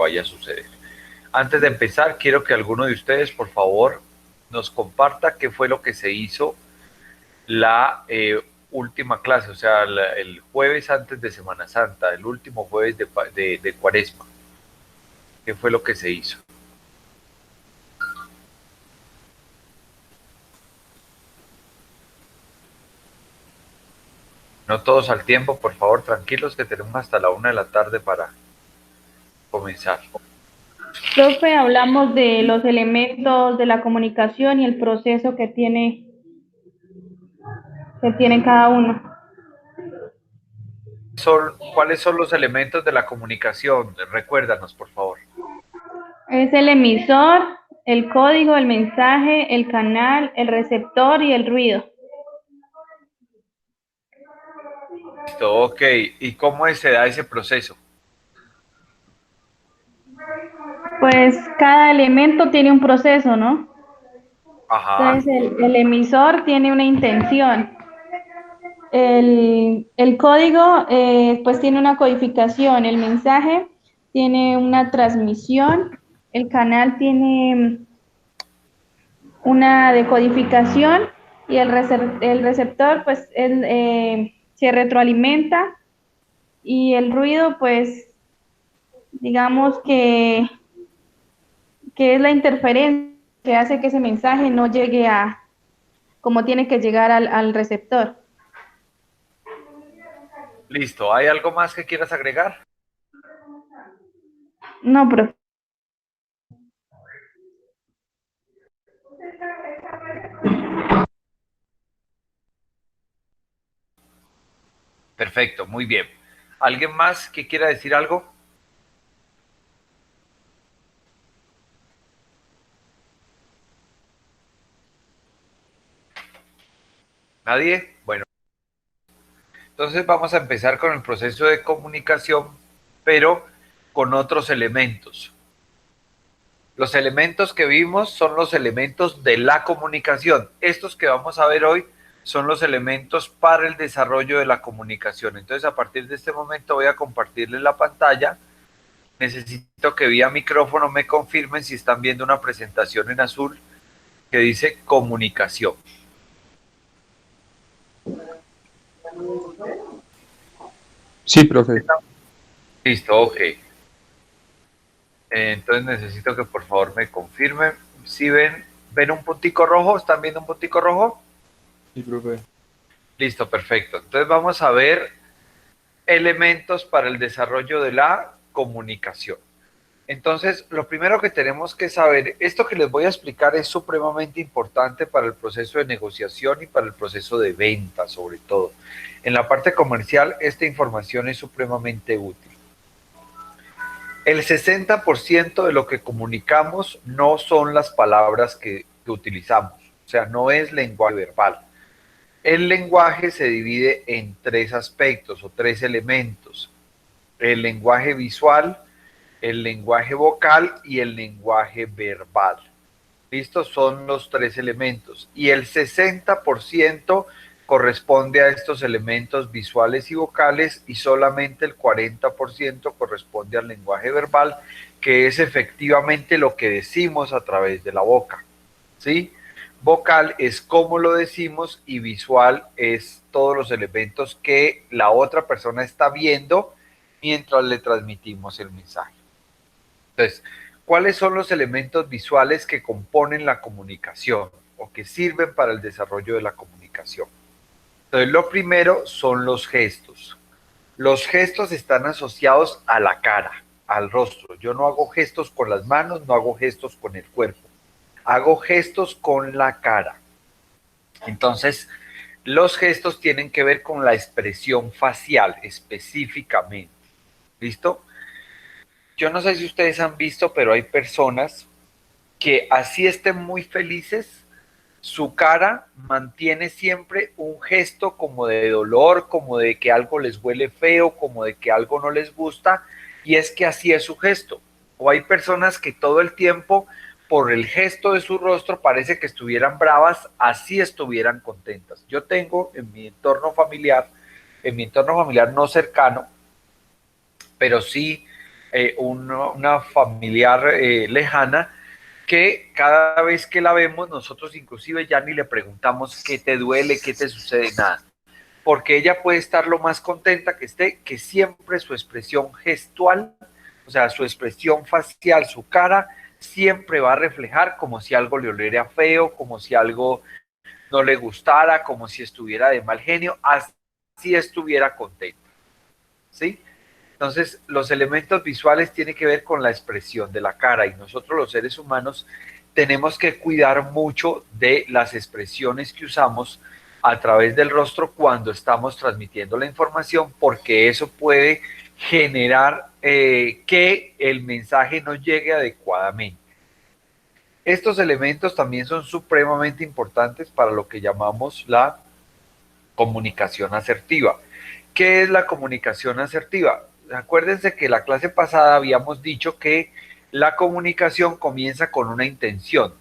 vaya a suceder. Antes de empezar, quiero que alguno de ustedes, por favor, nos comparta qué fue lo que se hizo la última clase, o sea, el jueves antes de Semana Santa, el último jueves de Cuaresma. ¿Qué fue lo que se hizo? No todos al tiempo, por favor, tranquilos, que tenemos hasta la 1 de la tarde para comenzar. Profe, hablamos de los elementos de la comunicación y el proceso que tiene cada uno. ¿Cuáles son los elementos de la comunicación? Recuérdanos, por favor. Es el emisor, el código, el mensaje, el canal, el receptor y el ruido. Listo, ok. ¿Y cómo se da ese proceso? Pues cada elemento tiene un proceso, ¿no? Ajá. Entonces el emisor tiene una intención. El código pues tiene una codificación, el mensaje tiene una transmisión, el canal tiene una decodificación y el receptor pues se retroalimenta, y el ruido pues digamos que es la interferencia que hace que ese mensaje no llegue a como tiene que llegar al receptor. Listo. ¿Hay algo más que quieras agregar? No, profe. Perfecto, muy bien. ¿Alguien más que quiera decir algo? ¿Nadie? Bueno, entonces vamos a empezar con el proceso de comunicación, pero con otros elementos. Los elementos que vimos son los elementos de la comunicación. Estos que vamos a ver hoy son los elementos para el desarrollo de la comunicación. Entonces, a partir de este momento voy a compartirles la pantalla. Necesito que vía micrófono me confirmen si están viendo una presentación en azul que dice comunicación. Sí, profe. Listo, ok. Entonces necesito que por favor me confirmen. Si ven un puntico rojo, ¿están viendo un puntico rojo? Sí, profe. Listo, perfecto. Entonces vamos a ver elementos para el desarrollo de la comunicación. Entonces, lo primero que tenemos que saber, esto que les voy a explicar es supremamente importante para el proceso de negociación y para el proceso de venta, sobre todo. En la parte comercial, esta información es supremamente útil. El 60% de lo que comunicamos no son las palabras que utilizamos, o sea, no es lenguaje verbal. El lenguaje se divide en tres aspectos o tres elementos: el lenguaje visual, el lenguaje vocal y el lenguaje verbal. ¿Listos? Son los tres elementos. Y el 60% corresponde a estos elementos visuales y vocales, y solamente el 40% corresponde al lenguaje verbal, que es efectivamente lo que decimos a través de la boca. ¿Sí? Vocal es cómo lo decimos y visual es todos los elementos que la otra persona está viendo mientras le transmitimos el mensaje. Entonces, ¿cuáles son los elementos visuales que componen la comunicación o que sirven para el desarrollo de la comunicación? Entonces, lo primero son los gestos. Los gestos están asociados a la cara, al rostro. Yo no hago gestos con las manos, no hago gestos con el cuerpo. Hago gestos con la cara. Entonces, los gestos tienen que ver con la expresión facial específicamente. ¿Listo? Yo no sé si ustedes han visto, pero hay personas que así estén muy felices, su cara mantiene siempre un gesto como de dolor, como de que algo les huele feo, como de que algo no les gusta, y es que así es su gesto. O hay personas que todo el tiempo, por el gesto de su rostro, parece que estuvieran bravas, así estuvieran contentas. Yo tengo en mi entorno familiar no cercano, pero sí una familiar lejana, que cada vez que la vemos nosotros inclusive ya ni le preguntamos qué te duele, qué te sucede, nada, porque ella puede estar lo más contenta que esté, que siempre su expresión gestual, o sea, su expresión facial, su cara, siempre va a reflejar como si algo le oliera feo, como si algo no le gustara, como si estuviera de mal genio, así estuviera contenta, ¿sí? Entonces, los elementos visuales tienen que ver con la expresión de la cara y nosotros los seres humanos tenemos que cuidar mucho de las expresiones que usamos a través del rostro cuando estamos transmitiendo la información, porque eso puede generar que el mensaje no llegue adecuadamente. Estos elementos también son supremamente importantes para lo que llamamos la comunicación asertiva. ¿Qué es la comunicación asertiva? Acuérdense que la clase pasada habíamos dicho que la comunicación comienza con una intención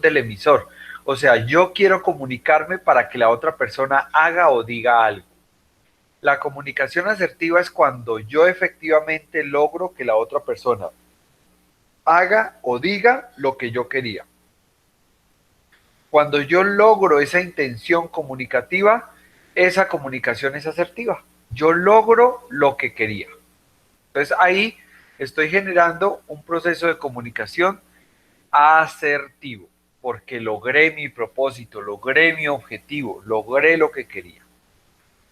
del emisor. O sea, yo quiero comunicarme para que la otra persona haga o diga algo. La comunicación asertiva es cuando yo efectivamente logro que la otra persona haga o diga lo que yo quería. Cuando yo logro esa intención comunicativa, esa comunicación es asertiva. Yo logro lo que quería. Entonces ahí estoy generando un proceso de comunicación asertivo, porque logré mi propósito, logré mi objetivo, logré lo que quería.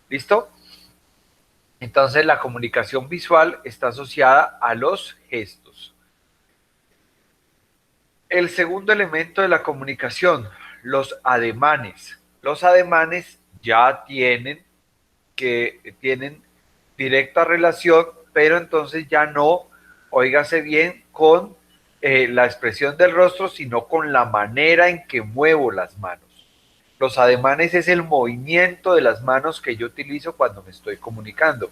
¿Listo? Entonces la comunicación visual está asociada a los gestos. El segundo elemento de la comunicación, los ademanes. Los ademanes ya tienen directa relación, pero entonces ya no, óigase bien, con la expresión del rostro, sino con la manera en que muevo las manos. Los ademanes es el movimiento de las manos que yo utilizo cuando me estoy comunicando.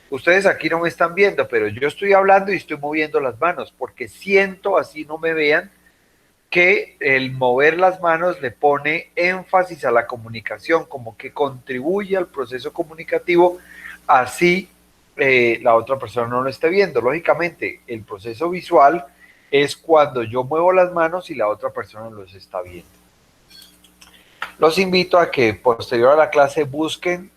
Ustedes aquí no me están viendo, pero yo estoy hablando y estoy moviendo las manos, porque siento, así no me vean, que el mover las manos le pone énfasis a la comunicación, como que contribuye al proceso comunicativo, así la otra persona no lo esté viendo. Lógicamente, el proceso visual es cuando yo muevo las manos y la otra persona los está viendo. Los invito a que posterior a la clase busquen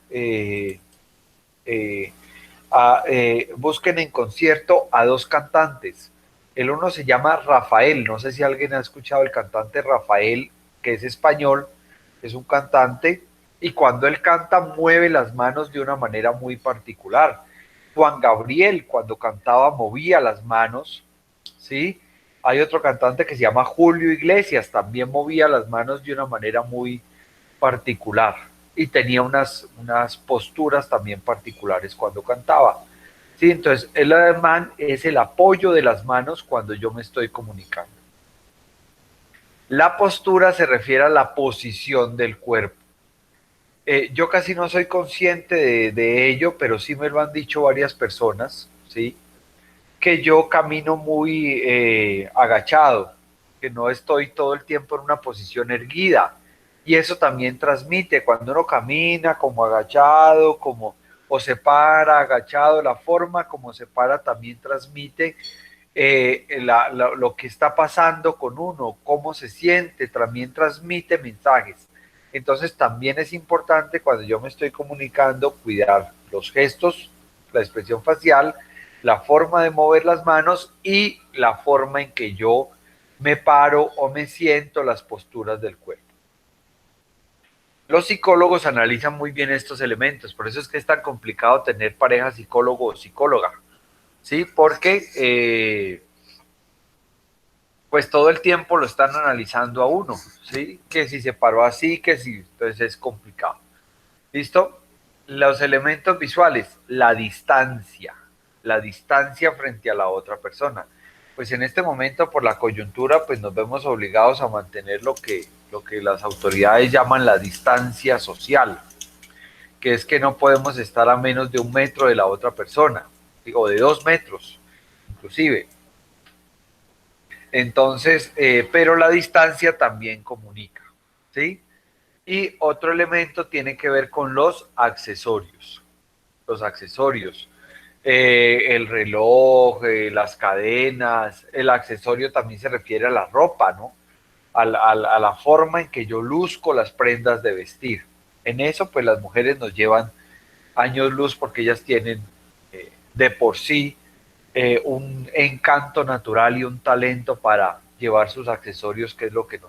busquen en concierto a dos cantantes. El uno se llama Rafael, no sé si alguien ha escuchado el cantante Rafael, que es español, es un cantante, y cuando él canta mueve las manos de una manera muy particular. Juan Gabriel, cuando cantaba, movía las manos, ¿sí? Hay otro cantante que se llama Julio Iglesias, también movía las manos de una manera muy particular y tenía unas posturas también particulares cuando cantaba. Sí, entonces el ademán es el apoyo de las manos cuando yo me estoy comunicando. La postura se refiere a la posición del cuerpo. Yo casi no soy consciente de ello, pero sí me lo han dicho varias personas, ¿sí? Que yo camino muy agachado, que no estoy todo el tiempo en una posición erguida. Y eso también transmite cuando uno camina como agachado, como o se para agachado, la forma como se para también transmite lo que está pasando con uno, cómo se siente, también transmite mensajes. Entonces también es importante cuando yo me estoy comunicando cuidar los gestos, la expresión facial, la forma de mover las manos y la forma en que yo me paro o me siento, las posturas del cuerpo. Los psicólogos analizan muy bien estos elementos, por eso es que es tan complicado tener pareja psicólogo o psicóloga, ¿sí? Porque pues todo el tiempo lo están analizando a uno, ¿sí? Que si se paró así, que si, entonces es complicado. ¿Listo? Los elementos visuales, la distancia frente a la otra persona. Pues en este momento, por la coyuntura, pues nos vemos obligados a mantener lo que las autoridades llaman la distancia social, que es que no podemos estar a menos de 1 metro de la otra persona, o de 2 metros, inclusive. Entonces, pero la distancia también comunica, ¿sí? Y otro elemento tiene que ver con los accesorios. Los accesorios. El reloj, las cadenas, el accesorio también se refiere a la ropa, ¿no? A la forma en que yo luzco las prendas de vestir. En eso, pues las mujeres nos llevan años luz porque ellas tienen de por sí un encanto natural y un talento para llevar sus accesorios, que es lo que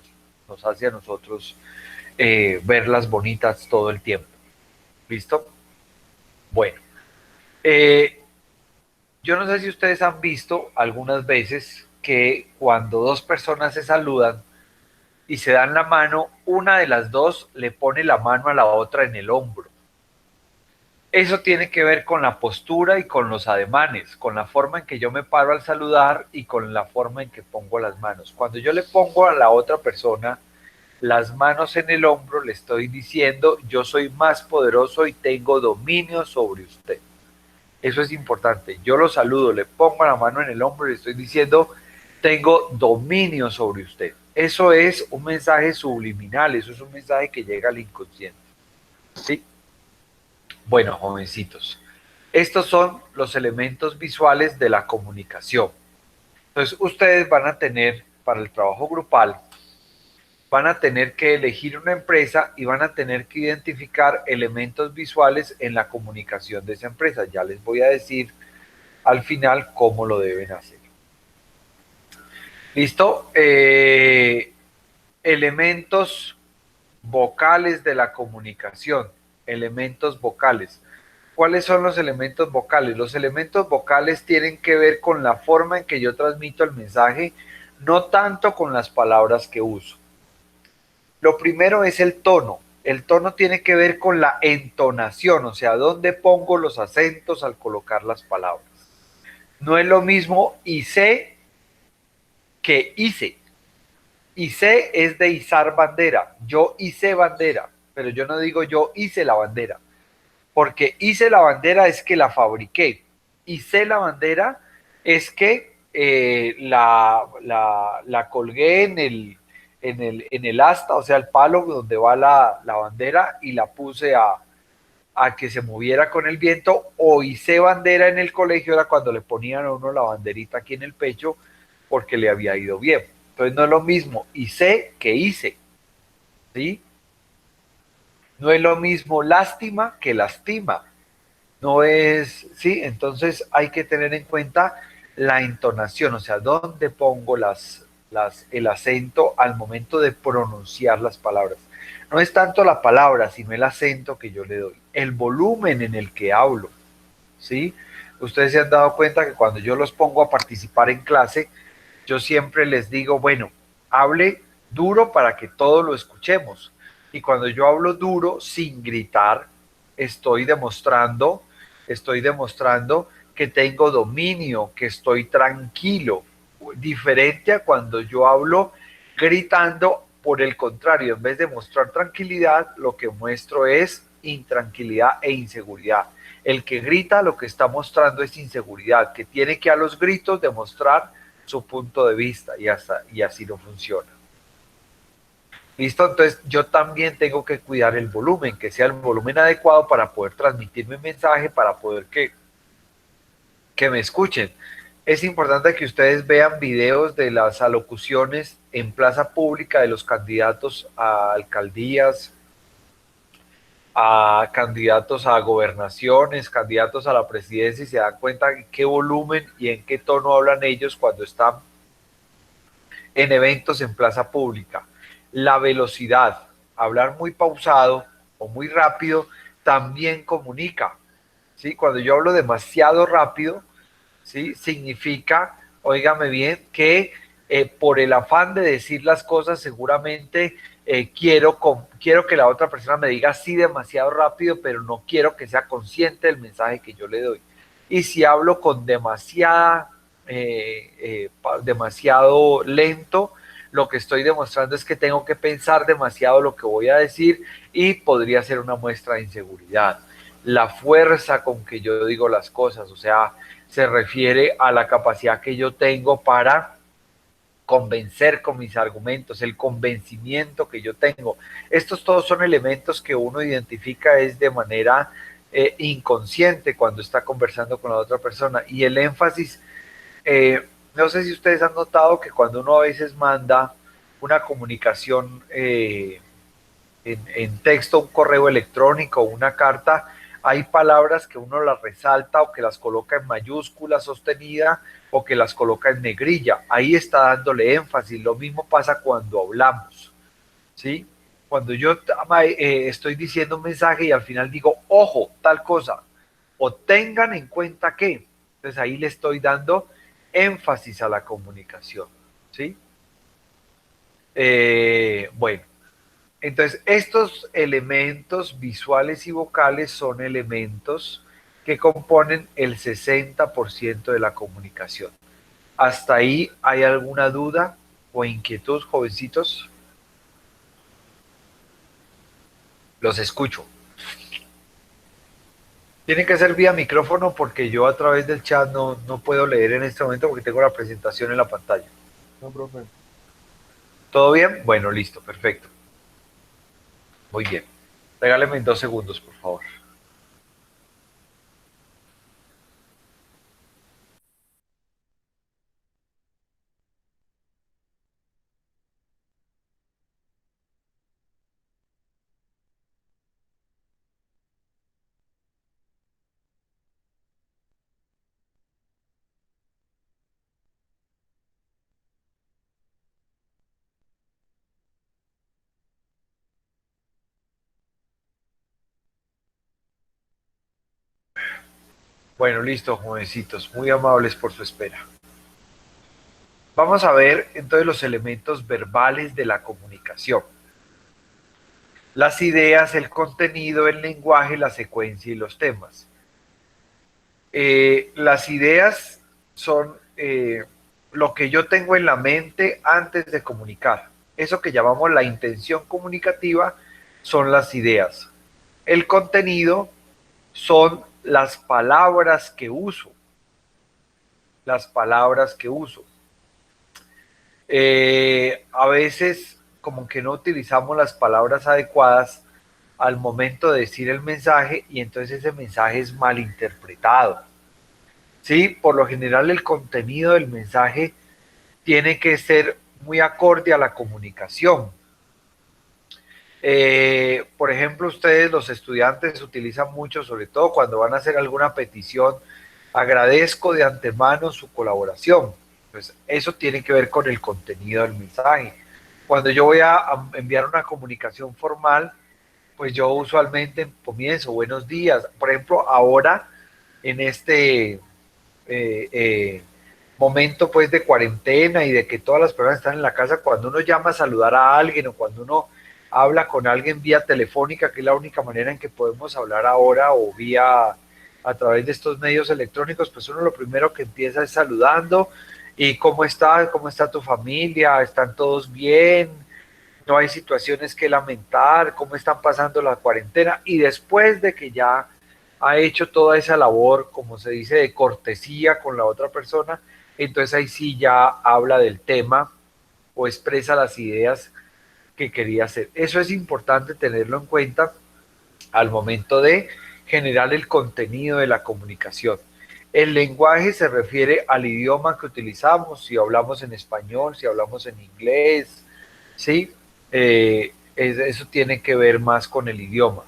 nos hace a nosotros verlas bonitas todo el tiempo. ¿Listo? Bueno, eh, yo no sé si ustedes han visto algunas veces que cuando dos personas se saludan y se dan la mano, una de las dos le pone la mano a la otra en el hombro. Eso tiene que ver con la postura y con los ademanes, con la forma en que yo me paro al saludar y con la forma en que pongo las manos. Cuando yo le pongo a la otra persona las manos en el hombro, le estoy diciendo, yo soy más poderoso y tengo dominio sobre usted. Eso es importante. Yo lo saludo, le pongo la mano en el hombro y le estoy diciendo, tengo dominio sobre usted. Eso es un mensaje subliminal, eso es un mensaje que llega al inconsciente. ¿Sí? Bueno, jovencitos, estos son los elementos visuales de la comunicación. Entonces, ustedes van a tener, para el trabajo grupal, van a tener que elegir una empresa y van a tener que identificar elementos visuales en la comunicación de esa empresa. Ya les voy a decir al final cómo lo deben hacer. ¿Listo? Elementos vocales de la comunicación. Elementos vocales. ¿Cuáles son los elementos vocales? Los elementos vocales tienen que ver con la forma en que yo transmito el mensaje, no tanto con las palabras que uso. Lo primero es el tono. El tono tiene que ver con la entonación, o sea, dónde pongo los acentos al colocar las palabras. No es lo mismo hice que hice. Hice es de izar bandera. Yo hice bandera, pero yo no digo yo hice la bandera. Porque hice la bandera es que la fabriqué. Hice la bandera es que la colgué en el asta, o sea, el palo donde va la bandera y la puse a que se moviera con el viento, o hice bandera en el colegio, era cuando le ponían a uno la banderita aquí en el pecho porque le había ido bien. Entonces no es lo mismo hice que hice, ¿sí? No es lo mismo lástima que lastima. No es, ¿sí? Entonces hay que tener en cuenta la entonación, o sea, dónde pongo el acento al momento de pronunciar las palabras. No es tanto la palabra, sino el acento que yo le doy, el volumen en el que hablo, ¿sí? Ustedes se han dado cuenta que cuando yo los pongo a participar en clase, yo siempre les digo, bueno, hable duro para que todos lo escuchemos. Y cuando yo hablo duro, sin gritar, estoy demostrando que tengo dominio, que estoy tranquilo, diferente a cuando yo hablo gritando. Por el contrario, en vez de mostrar tranquilidad, lo que muestro es intranquilidad e inseguridad. El que grita lo que está mostrando es inseguridad, que tiene que a los gritos demostrar su punto de vista y así no funciona. ¿Listo? Entonces yo también tengo que cuidar el volumen, que sea el volumen adecuado para poder transmitir mi mensaje, para poder que me escuchen. Es importante que ustedes vean videos de las alocuciones en plaza pública de los candidatos a alcaldías, a candidatos a gobernaciones, candidatos a la presidencia, y se dan cuenta en qué volumen y en qué tono hablan ellos cuando están en eventos en plaza pública. La velocidad, hablar muy pausado o muy rápido también comunica, ¿sí? Cuando yo hablo demasiado rápido, ¿sí? Significa, óigame bien, que por el afán de decir las cosas seguramente quiero que la otra persona me diga sí demasiado rápido, pero no quiero que sea consciente del mensaje que yo le doy. Y si hablo con demasiado lento, lo que estoy demostrando es que tengo que pensar demasiado lo que voy a decir y podría ser una muestra de inseguridad. La fuerza con que yo digo las cosas, o sea, se refiere a la capacidad que yo tengo para convencer con mis argumentos, el convencimiento que yo tengo. Estos todos son elementos que uno identifica es de manera inconsciente cuando está conversando con la otra persona. Y el énfasis, no sé si ustedes han notado que cuando uno a veces manda una comunicación en texto, un correo electrónico, una carta, hay palabras que uno las resalta o que las coloca en mayúscula sostenida o que las coloca en negrilla. Ahí está dándole énfasis. Lo mismo pasa cuando hablamos, ¿sí? Cuando yo estoy diciendo un mensaje y al final digo, ojo, tal cosa, o tengan en cuenta que, entonces ahí le estoy dando énfasis a la comunicación, ¿sí? Bueno, entonces estos elementos visuales y vocales son elementos que componen el 60% de la comunicación. ¿Hasta ahí hay alguna duda o inquietud, jovencitos? Los escucho. Tiene que ser vía micrófono porque yo a través del chat no puedo leer en este momento porque tengo la presentación en la pantalla. No, profe. ¿Todo bien? Bueno, listo, perfecto. Muy bien. Regáleme 2 segundos, por favor. Bueno, listo, jovencitos. Muy amables por su espera. Vamos a ver entonces los elementos verbales de la comunicación. Las ideas, el contenido, el lenguaje, la secuencia y los temas. Las ideas son lo que yo tengo en la mente antes de comunicar. Eso que llamamos la intención comunicativa son las ideas. El contenido son las palabras que uso. Las palabras que uso. A veces como que no utilizamos las palabras adecuadas al momento de decir el mensaje y entonces ese mensaje es mal interpretado. Sí, por lo general el contenido del mensaje tiene que ser muy acorde a la comunicación. Por ejemplo, ustedes los estudiantes utilizan mucho, sobre todo cuando van a hacer alguna petición, agradezco de antemano su colaboración. Pues eso tiene que ver con el contenido del mensaje. Cuando yo voy a enviar una comunicación formal, pues yo usualmente comienzo, buenos días. Por ejemplo, ahora en este momento pues de cuarentena y de que todas las personas están en la casa, cuando uno llama a saludar a alguien o cuando uno habla con alguien vía telefónica, que es la única manera en que podemos hablar ahora, o vía a través de estos medios electrónicos, pues uno lo primero que empieza es saludando y cómo estás, cómo está tu familia, están todos bien, no hay situaciones que lamentar, cómo están pasando la cuarentena, y después de que ya ha hecho toda esa labor, como se dice, de cortesía con la otra persona, entonces ahí sí ya habla del tema o expresa las ideas que quería hacer. Eso es importante tenerlo en cuenta al momento de generar el contenido de la comunicación. El lenguaje se refiere al idioma que utilizamos, si hablamos en español, si hablamos en inglés, ¿sí? Eso tiene que ver más con el idioma.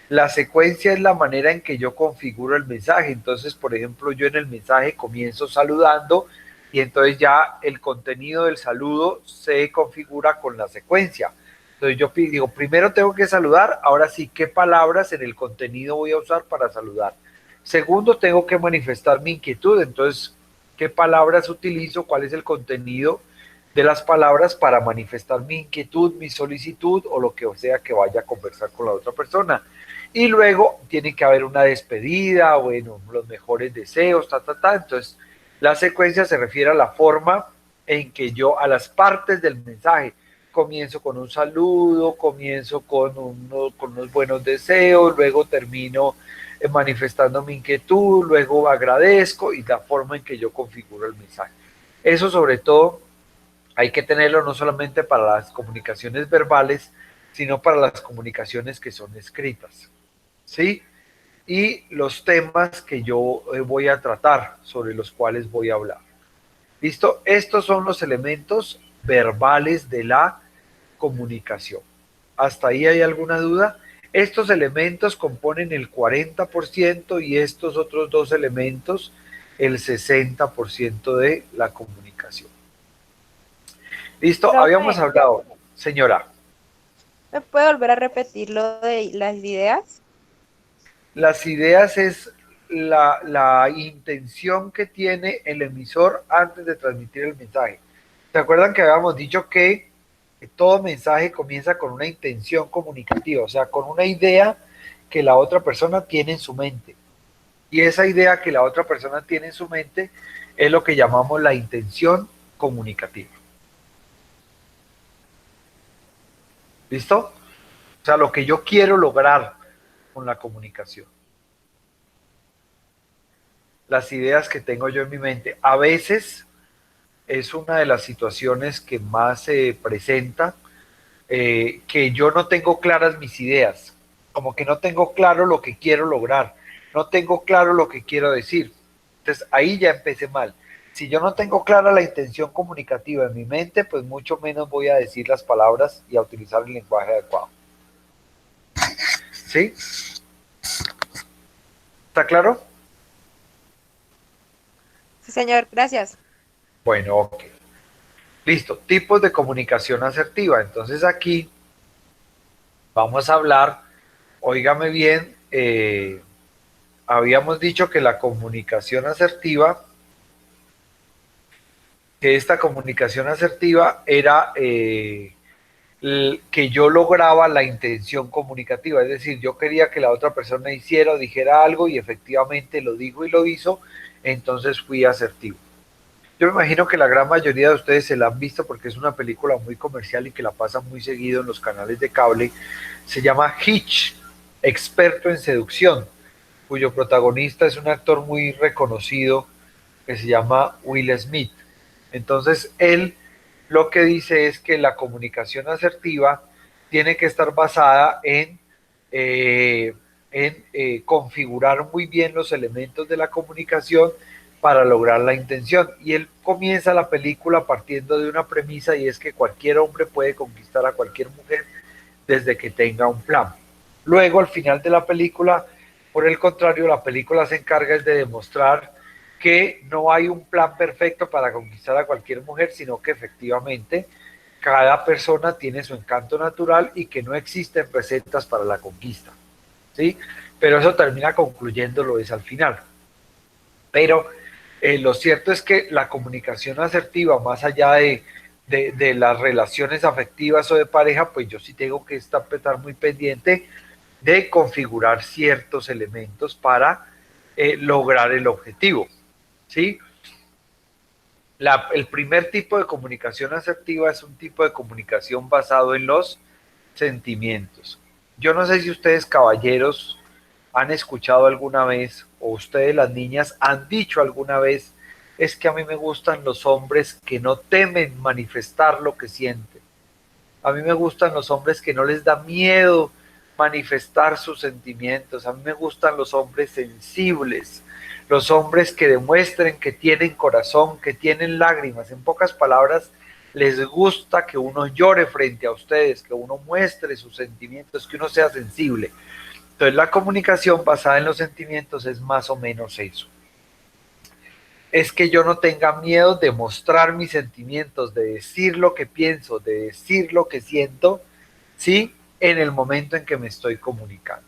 La secuencia es la manera en que yo configuro el mensaje. Entonces, por ejemplo, yo en el mensaje comienzo saludando y entonces ya el contenido del saludo se configura con la secuencia. Entonces yo digo, primero tengo que saludar, ahora sí, ¿qué palabras en el contenido voy a usar para saludar? Segundo, tengo que manifestar mi inquietud. Entonces, ¿qué palabras utilizo? ¿Cuál es el contenido de las palabras para manifestar mi inquietud, mi solicitud o lo que sea que vaya a conversar con la otra persona? Y luego tiene que haber una despedida, bueno, los mejores deseos, Entonces, la secuencia se refiere a la forma en que yo, a las partes del mensaje, comienzo con un saludo, comienzo con unos buenos deseos, luego termino manifestando mi inquietud, luego agradezco y la forma en que yo configuro el mensaje. Eso sobre todo hay que tenerlo no solamente para las comunicaciones verbales, sino para las comunicaciones que son escritas. ¿Sí? y los temas que yo voy a tratar, sobre los cuales voy a hablar. ¿Listo? Estos son los elementos verbales de la comunicación. ¿Hasta ahí hay alguna duda? Estos elementos componen el 40% y estos otros dos elementos el 60% de la comunicación. ¿Listo? Habíamos Profe, hablado, señora. ¿me puede volver a repetir lo de las ideas? Las ideas es la intención que tiene el emisor antes de transmitir el mensaje. ¿Se acuerdan que habíamos dicho que todo mensaje comienza con una intención comunicativa, o sea, con una idea que la otra persona tiene en su mente? Y esa idea que la otra persona tiene en su mente es lo que llamamos la intención comunicativa. ¿Listo? O sea, lo que yo quiero lograr con la comunicación. Las ideas que tengo yo en mi mente. A veces es una de las situaciones que más se presenta, que yo no tengo claras mis ideas, como que no tengo claro lo que quiero lograr, no tengo claro lo que quiero decir. Entonces ahí ya empecé mal. Si yo no tengo clara la intención comunicativa en mi mente, pues mucho menos voy a decir las palabras y a utilizar el lenguaje adecuado. ¿Sí? ¿Está claro? Sí, señor, gracias. Bueno, ok. Listo. Tipos de comunicación asertiva. Entonces aquí vamos a hablar, óigame bien, habíamos dicho que la comunicación asertiva, que esta comunicación asertiva era que yo lograba la intención comunicativa, es decir, yo quería que la otra persona hiciera o dijera algo y efectivamente lo dijo y lo hizo, entonces fui asertivo. Yo me imagino que la gran mayoría de ustedes se la han visto porque es una película muy comercial y que la pasan muy seguido en los canales de cable. Se llama Hitch, experto en seducción, cuyo protagonista es un actor muy reconocido que se llama Will Smith. Entonces, él lo que dice es que la comunicación asertiva tiene que estar basada en configurar muy bien los elementos de la comunicación para lograr la intención. Y él comienza la película partiendo de una premisa y es que cualquier hombre puede conquistar a cualquier mujer desde que tenga un plan. Luego, al final de la película, por el contrario, la película se encarga de demostrar que no hay un plan perfecto para conquistar a cualquier mujer, sino que efectivamente cada persona tiene su encanto natural y que no existen recetas para la conquista, ¿sí? Pero eso termina concluyéndolo es al final. Pero lo cierto es que la comunicación asertiva, más allá de las relaciones afectivas o de pareja, pues yo sí tengo que estar muy pendiente de configurar ciertos elementos para lograr el objetivo, ¿sí? El primer tipo de comunicación asertiva es un tipo de comunicación basado en los sentimientos. Yo no sé si ustedes, caballeros, han escuchado alguna vez, o ustedes, las niñas, han dicho alguna vez, es que a mí me gustan los hombres que no temen manifestar lo que sienten. A mí me gustan los hombres que no les da miedo manifestar sus sentimientos. A mí me gustan los hombres sensibles, los hombres que demuestren que tienen corazón, que tienen lágrimas. En pocas palabras, les gusta que uno llore frente a ustedes, que uno muestre sus sentimientos, que uno sea sensible. Entonces, la comunicación basada en los sentimientos es más o menos eso. Es que yo no tenga miedo de mostrar mis sentimientos, de decir lo que pienso, de decir lo que siento, ¿sí? En el momento en que me estoy comunicando.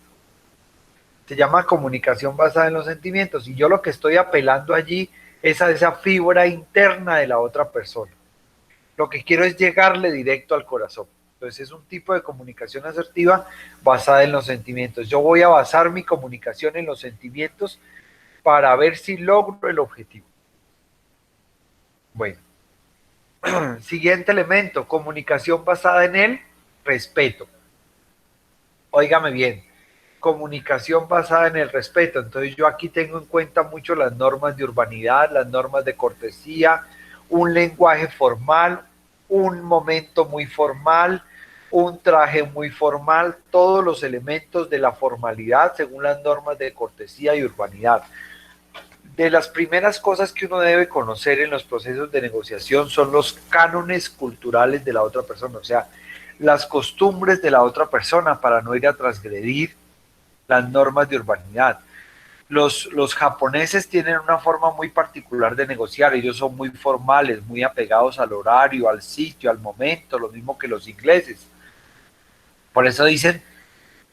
Se llama comunicación basada en los sentimientos y yo lo que estoy apelando allí es a esa fibra interna de la otra persona. Lo que quiero es llegarle directo al corazón. Entonces es un tipo de comunicación asertiva basada en los sentimientos. Yo voy a basar mi comunicación en los sentimientos para ver si logro el objetivo. Bueno, siguiente elemento, comunicación basada en el respeto. Óigame bien, comunicación basada en el respeto. Entonces yo aquí tengo en cuenta mucho las normas de urbanidad, las normas de cortesía, un lenguaje formal, un momento muy formal, un traje muy formal, todos los elementos de la formalidad según las normas de cortesía y urbanidad. De las primeras cosas que uno debe conocer en los procesos de negociación son los cánones culturales de la otra persona, o sea, las costumbres de la otra persona para no ir a transgredir las normas de urbanidad. Los japoneses tienen una forma muy particular de negociar, ellos son muy formales, muy apegados al horario, al sitio, al momento, lo mismo que los ingleses. Por eso dicen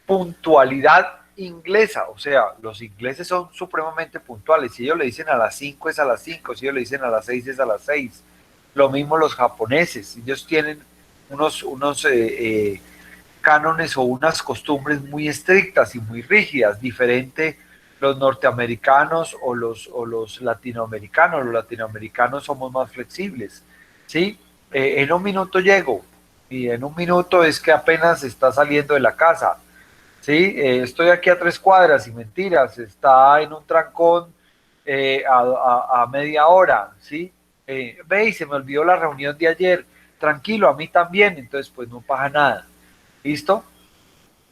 puntualidad inglesa, o sea, los ingleses son supremamente puntuales, si ellos le dicen a las 5 es a las 5, si ellos le dicen a las 6 es a las 6. Lo mismo los japoneses, ellos tienen unos cánones o unas costumbres muy estrictas y muy rígidas, diferente los norteamericanos o los latinoamericanos. Los latinoamericanos somos más flexibles, ¿sí? En un minuto llego, y en un minuto es que apenas está saliendo de la casa, ¿sí? Estoy aquí a 3 cuadras y mentiras, está en un trancón a media hora, ¿sí? Ve y se me olvidó la reunión de ayer, tranquilo, a mí también, entonces pues no pasa nada, ¿listo?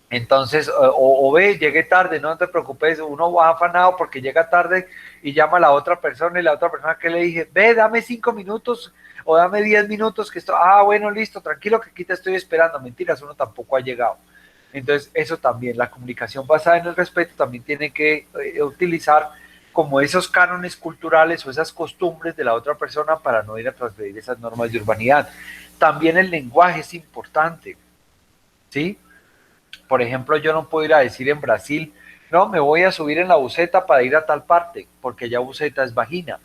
Entonces, o ve, llegué tarde, no te preocupes, uno va afanado porque llega tarde y llama a la otra persona y la otra persona que le dije, ve, dame 5 minutos o dame 10 minutos que esto, bueno, listo, tranquilo que aquí te estoy esperando, mentiras, uno tampoco ha llegado. Entonces, eso también, la comunicación basada en el respeto también tiene que utilizar como esos cánones culturales o esas costumbres de la otra persona para no ir a transgredir esas normas de urbanidad. También el lenguaje es importante, ¿sí? Por ejemplo, yo no puedo ir a decir en Brasil, no, me voy a subir en la buseta para ir a tal parte, porque ya buseta es vagina.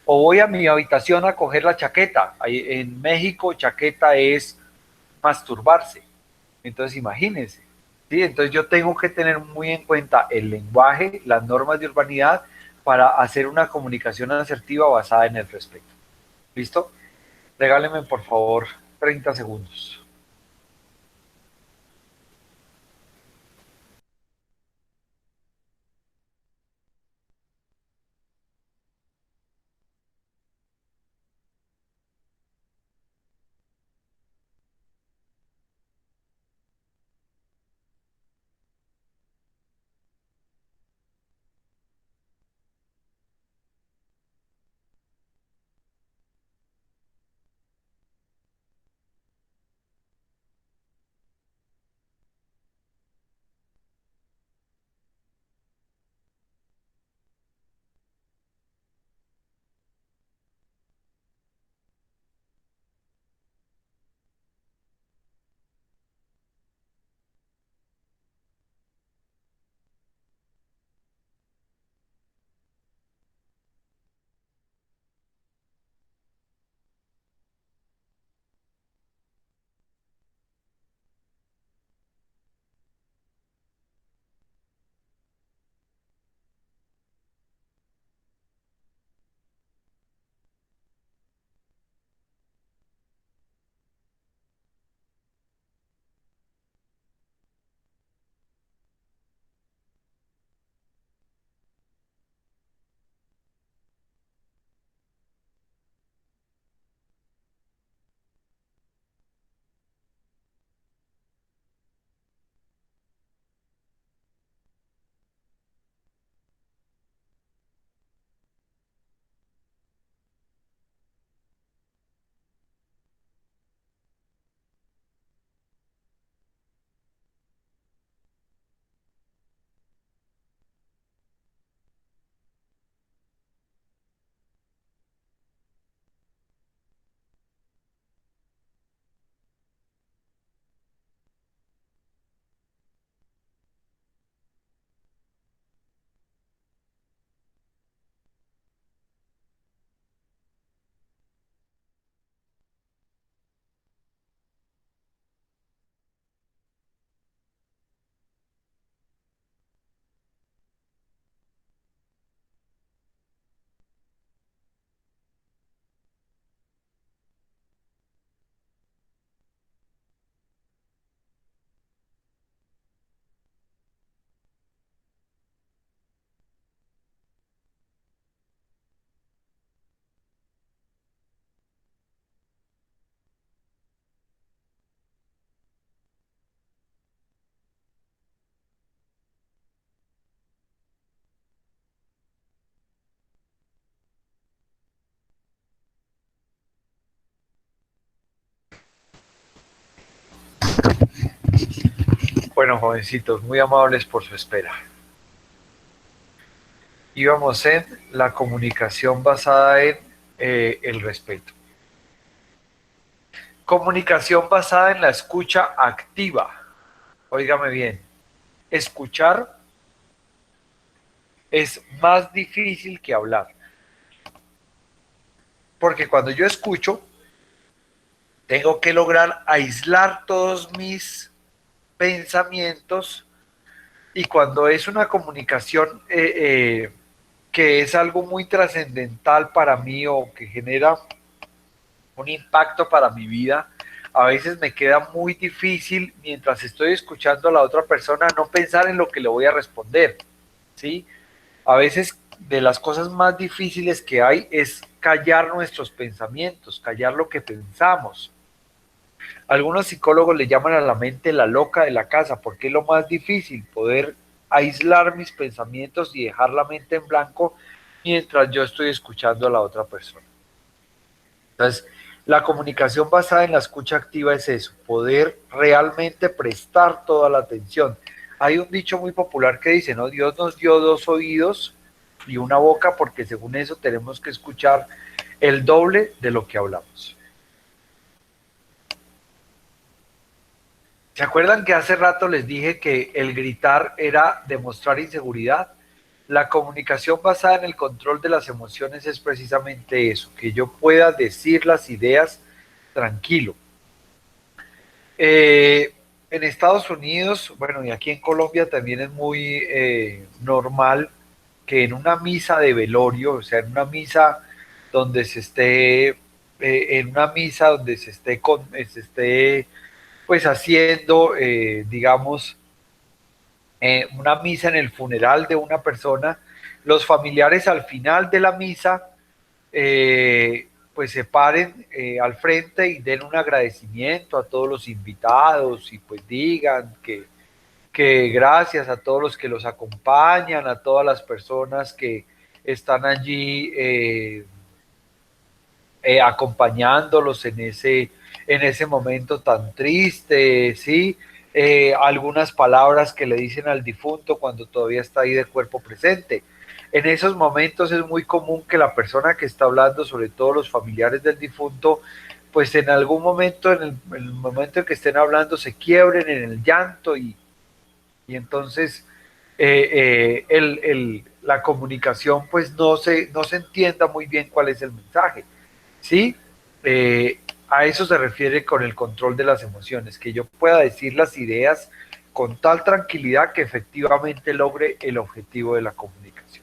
O voy a mi habitación a coger la chaqueta. En México, chaqueta es masturbarse. Entonces, imagínense. ¿Sí? Entonces, yo tengo que tener muy en cuenta el lenguaje, las normas de urbanidad, para hacer una comunicación asertiva basada en el respeto. ¿Listo? Regáleme, por favor, 30 segundos. Bueno, jovencitos, muy amables por su espera. Íbamos en la comunicación basada en el respeto. Comunicación basada en la escucha activa. Óigame bien, escuchar es más difícil que hablar. Porque cuando yo escucho, tengo que lograr aislar todos mis pensamientos, y cuando es una comunicación que es algo muy trascendental para mí o que genera un impacto para mi vida, a veces me queda muy difícil mientras estoy escuchando a la otra persona no pensar en lo que le voy a responder, ¿sí? A veces de las cosas más difíciles que hay es callar nuestros pensamientos, callar lo que pensamos. Algunos psicólogos le llaman a la mente la loca de la casa, porque es lo más difícil, poder aislar mis pensamientos y dejar la mente en blanco mientras yo estoy escuchando a la otra persona. Entonces, la comunicación basada en la escucha activa es eso, poder realmente prestar toda la atención. Hay un dicho muy popular que dice, ¿no? Dios nos dio dos oídos y una boca, porque según eso tenemos que escuchar el doble de lo que hablamos. ¿Se acuerdan que hace rato les dije que el gritar era demostrar inseguridad? La comunicación basada en el control de las emociones es precisamente eso, que yo pueda decir las ideas tranquilo. En Estados Unidos, bueno, y aquí en Colombia también es muy normal que en una misa de velorio, o sea, en una misa donde se esté, se esté pues haciendo, digamos, una misa en el funeral de una persona, los familiares al final de la misa, pues se paren al frente y den un agradecimiento a todos los invitados y pues digan que gracias a todos los que los acompañan, a todas las personas que están allí acompañándolos en ese momento tan triste, ¿sí? Algunas palabras que le dicen al difunto cuando todavía está ahí de cuerpo presente. En esos momentos es muy común que la persona que está hablando, sobre todo los familiares del difunto, pues en algún momento, en el momento en que estén hablando, se quiebren en el llanto y entonces la comunicación pues no se entienda muy bien cuál es el mensaje. ¿Sí? A eso se refiere con el control de las emociones, que yo pueda decir las ideas con tal tranquilidad que efectivamente logre el objetivo de la comunicación.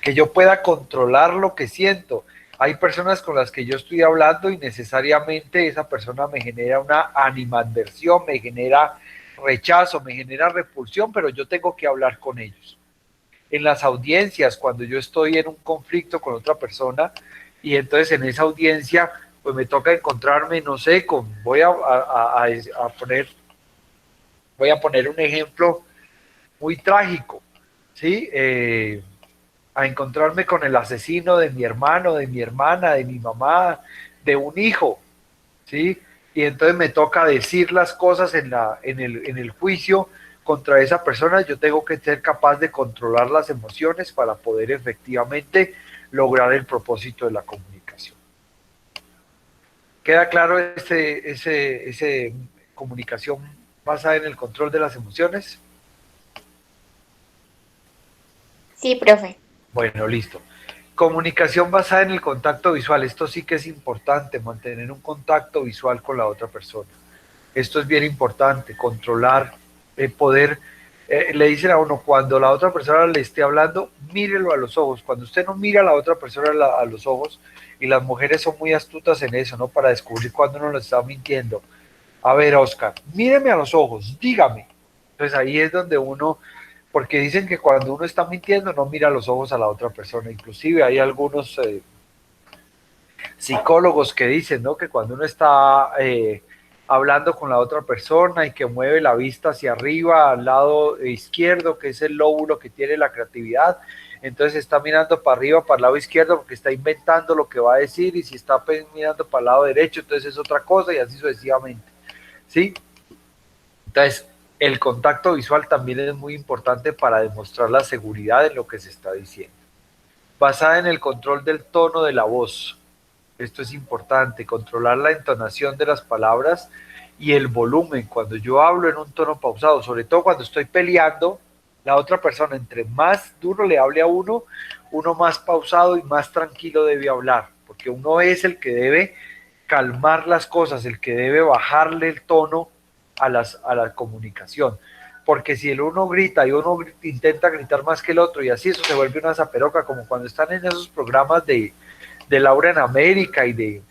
Que yo pueda controlar lo que siento. Hay personas con las que yo estoy hablando y necesariamente esa persona me genera una animadversión, me genera rechazo, me genera repulsión, pero yo tengo que hablar con ellos. En las audiencias, cuando yo estoy en un conflicto con otra persona, y entonces en esa audiencia pues me toca encontrarme, no sé, voy a poner un ejemplo muy trágico, ¿sí? A encontrarme con el asesino de mi hermano, de mi hermana, de mi mamá, de un hijo, ¿sí? Y entonces me toca decir las cosas en el juicio contra esa persona. Yo tengo que ser capaz de controlar las emociones para poder efectivamente lograr el propósito de la comunicación. ¿Queda claro ese comunicación basada en el control de las emociones? Sí, profe. Bueno, listo. Comunicación basada en el contacto visual. Esto sí que es importante, mantener un contacto visual con la otra persona. Esto es bien importante, controlar, poder, le dicen a uno, cuando la otra persona le esté hablando, mírelo a los ojos. Cuando usted no mira a la otra persona a los ojos, y las mujeres son muy astutas en eso, ¿no? Para descubrir cuando uno lo está mintiendo. A ver, Oscar, míreme a los ojos, dígame. Entonces ahí es donde uno, porque dicen que cuando uno está mintiendo no mira a los ojos a la otra persona. Inclusive hay algunos psicólogos que dicen, ¿no? Que cuando uno está hablando con la otra persona y que mueve la vista hacia arriba, al lado izquierdo, que es el lóbulo que tiene la creatividad, entonces está mirando para arriba, para el lado izquierdo, porque está inventando lo que va a decir, y si está mirando para el lado derecho, entonces es otra cosa, y así sucesivamente, ¿sí? Entonces, El contacto visual también es muy importante para demostrar la seguridad en lo que se está diciendo. Basada en el control del tono de la voz. Esto es importante, controlar la entonación de las palabras y el volumen. Cuando yo hablo en un tono pausado, sobre todo cuando estoy peleando, la otra persona, entre más duro le hable a uno, uno más pausado y más tranquilo debe hablar, porque uno es el que debe calmar las cosas, el que debe bajarle el tono a la comunicación. Porque si el uno grita y uno intenta gritar más que el otro y así, eso se vuelve una zaperoca, como cuando están en esos programas de Laura en América y de,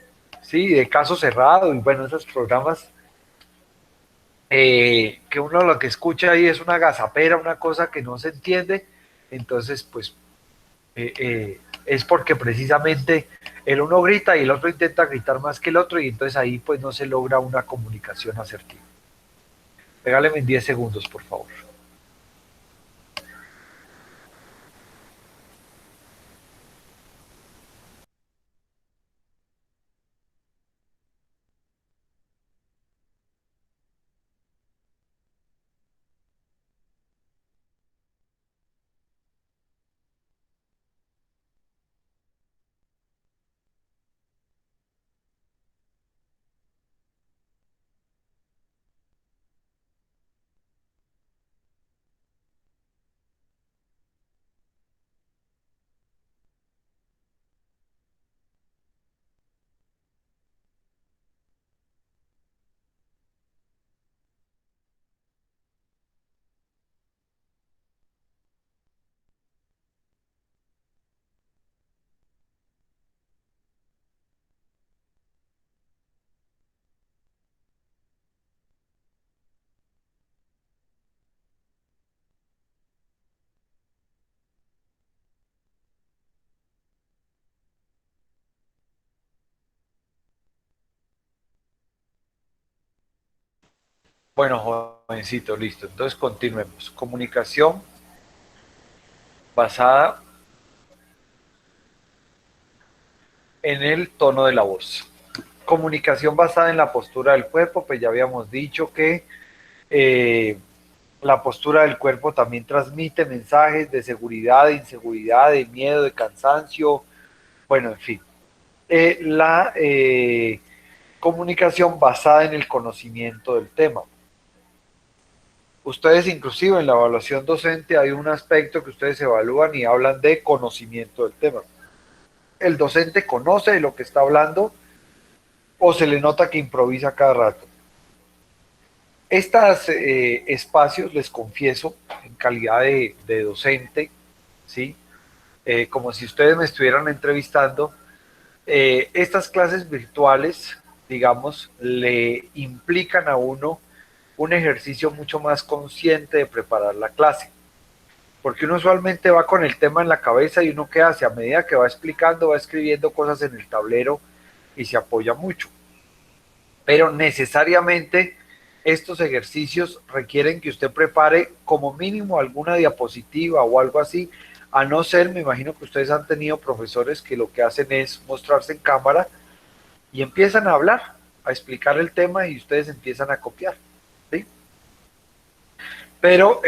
sí, de Caso Cerrado y bueno, esos programas que uno lo que escucha ahí es una gazapera, una cosa que no se entiende, entonces pues es porque precisamente el uno grita y el otro intenta gritar más que el otro y entonces ahí pues no se logra una comunicación asertiva. Regáleme en 10 segundos, por favor. Bueno, jovencito, listo. Entonces continuemos. Comunicación basada en el tono de la voz. Comunicación basada en la postura del cuerpo, pues ya habíamos dicho que la postura del cuerpo también transmite mensajes de seguridad, de inseguridad, de miedo, de cansancio, bueno, en fin. La comunicación basada en el conocimiento del tema. Ustedes inclusive en la evaluación docente hay un aspecto que ustedes evalúan y hablan de conocimiento del tema. El docente conoce de lo que está hablando o se le nota que improvisa cada rato. Estos espacios, les confieso, en calidad de docente, ¿sí? Como si ustedes me estuvieran entrevistando, estas clases virtuales, digamos, le implican a uno un ejercicio mucho más consciente de preparar la clase. Porque uno usualmente va con el tema en la cabeza y uno qué hace, a medida que va explicando, va escribiendo cosas en el tablero y se apoya mucho. Pero necesariamente estos ejercicios requieren que usted prepare como mínimo alguna diapositiva o algo así, a no ser, me imagino que ustedes han tenido profesores que lo que hacen es mostrarse en cámara y empiezan a hablar, a explicar el tema y ustedes empiezan a copiar, ¿sí? Pero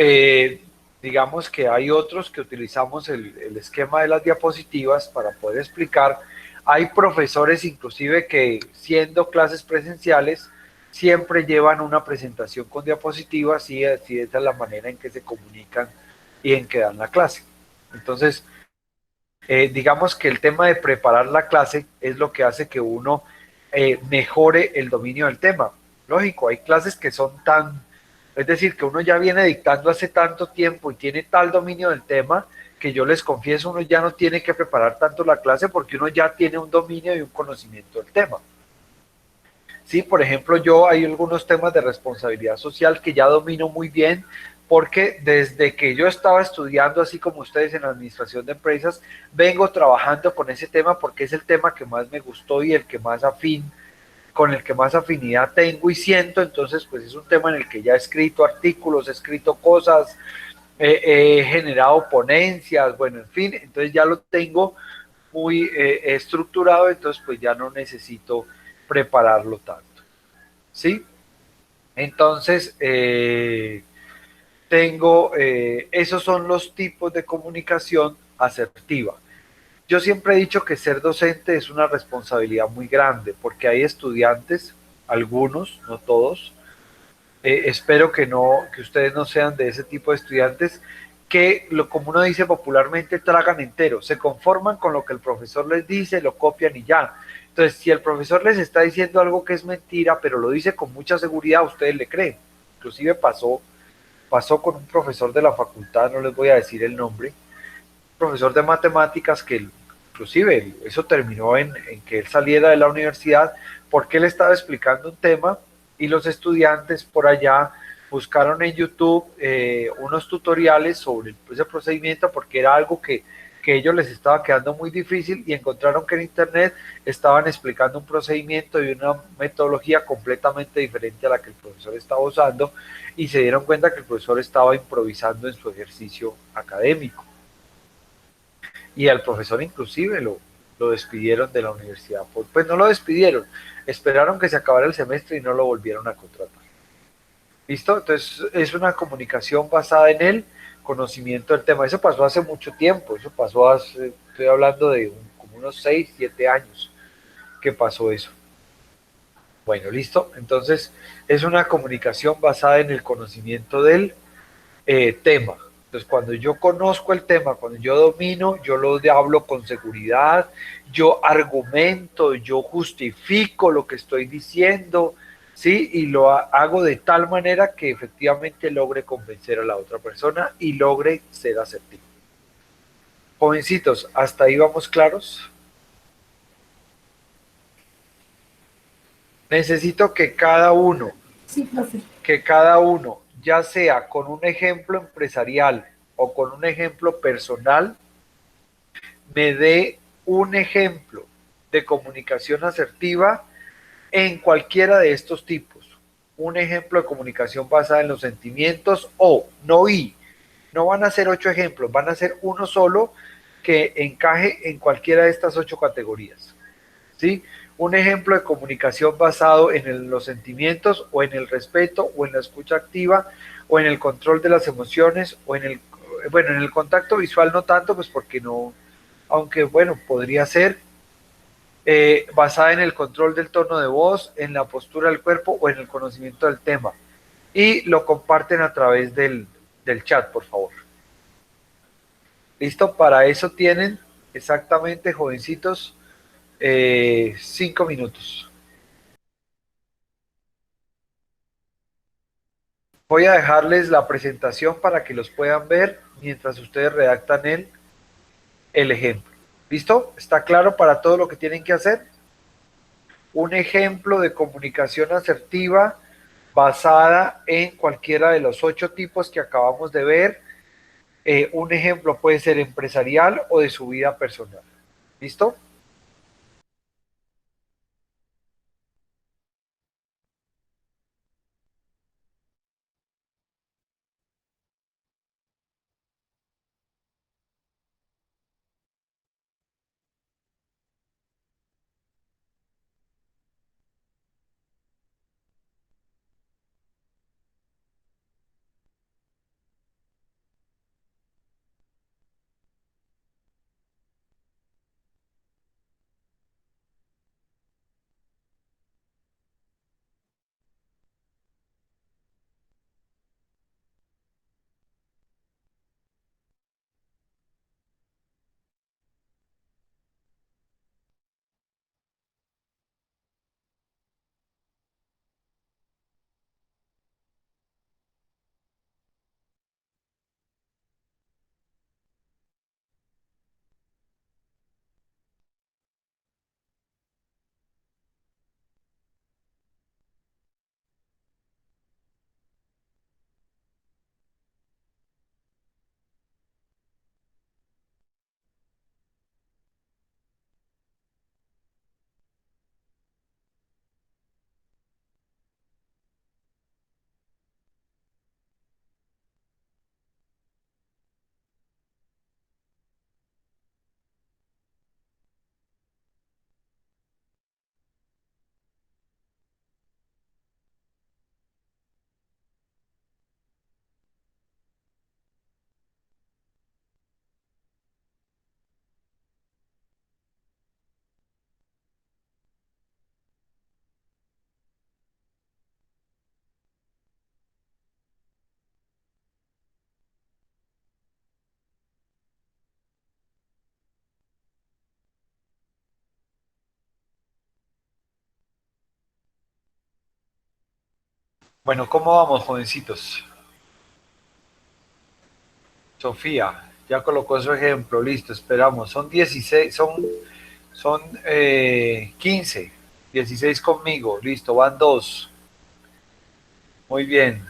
digamos que hay otros que utilizamos el esquema de las diapositivas para poder explicar. Hay profesores inclusive que siendo clases presenciales siempre llevan una presentación con diapositivas y así esa es la manera en que se comunican y en que dan la clase. Entonces, digamos que el tema de preparar la clase es lo que hace que uno mejore el dominio del tema. Lógico, hay clases que son tan, es decir, que uno ya viene dictando hace tanto tiempo y tiene tal dominio del tema que yo les confieso, uno ya no tiene que preparar tanto la clase porque uno ya tiene un dominio y un conocimiento del tema. Sí, por ejemplo, yo hay algunos temas de responsabilidad social que ya domino muy bien porque desde que yo estaba estudiando, así como ustedes en la administración de empresas, vengo trabajando con ese tema porque es el tema que más me gustó y el que más con el que más afinidad tengo y siento, entonces pues es un tema en el que ya he escrito artículos, he escrito cosas, he generado ponencias, bueno, en fin, entonces ya lo tengo muy estructurado, entonces pues ya no necesito prepararlo tanto, ¿sí? Entonces, tengo, esos son los tipos de comunicación asertiva. Yo siempre he dicho que ser docente es una responsabilidad muy grande, porque hay estudiantes, algunos, no todos, espero que no, que ustedes no sean de ese tipo de estudiantes que, como uno dice popularmente, tragan entero, se conforman con lo que el profesor les dice, lo copian y ya. Entonces, si el profesor les está diciendo algo que es mentira, pero lo dice con mucha seguridad, ustedes le creen. Inclusive pasó con un profesor de la facultad, no les voy a decir el nombre, profesor de matemáticas que inclusive eso terminó en que él saliera de la universidad porque él estaba explicando un tema y los estudiantes por allá buscaron en YouTube unos tutoriales sobre ese procedimiento porque era algo que ellos les estaba quedando muy difícil y encontraron que en internet estaban explicando un procedimiento y una metodología completamente diferente a la que el profesor estaba usando y se dieron cuenta que el profesor estaba improvisando en su ejercicio académico y al profesor inclusive lo despidieron de la universidad. Pues no lo despidieron, esperaron que se acabara el semestre y no lo volvieron a contratar. ¿Listo? Entonces es una comunicación basada en el conocimiento del tema. Eso pasó hace mucho tiempo, eso pasó hace, estoy hablando de como unos 6 7 años que pasó eso. Bueno, listo. Entonces es una comunicación basada en el conocimiento del tema. Entonces, cuando yo conozco el tema, cuando yo domino, yo lo hablo con seguridad, yo argumento, yo justifico lo que estoy diciendo, ¿sí? Y lo hago de tal manera que efectivamente logre convencer a la otra persona y logre ser asertivo. Jovencitos, ¿hasta ahí vamos claros? Necesito que cada uno, ya sea con un ejemplo empresarial o con un ejemplo personal, me dé un ejemplo de comunicación asertiva en cualquiera de estos tipos. Un ejemplo de comunicación basada en los sentimientos o no van a ser 8 ejemplos, van a ser uno solo que encaje en cualquiera de estas 8 categorías. ¿Sí? Un ejemplo de comunicación basado en los sentimientos o en el respeto o en la escucha activa o en el control de las emociones o bueno, en el contacto visual no tanto, pues porque no, aunque bueno, podría ser basada en el control del tono de voz, en la postura del cuerpo o en el conocimiento del tema. Y lo comparten a través del chat, por favor. ¿Listo? Para eso tienen exactamente, jovencitos, 5 minutos. Voy a dejarles la presentación para que los puedan ver mientras ustedes redactan el ejemplo. ¿Listo? ¿Está claro para todo lo que tienen que hacer? Un ejemplo de comunicación asertiva basada en cualquiera de los 8 tipos que acabamos de ver. Un ejemplo puede ser empresarial o de su vida personal. ¿Listo? Bueno, ¿cómo vamos, jovencitos? Sofía, ya colocó su ejemplo, listo, esperamos. Son 16, son 15, 16 conmigo, listo, van dos. Muy bien,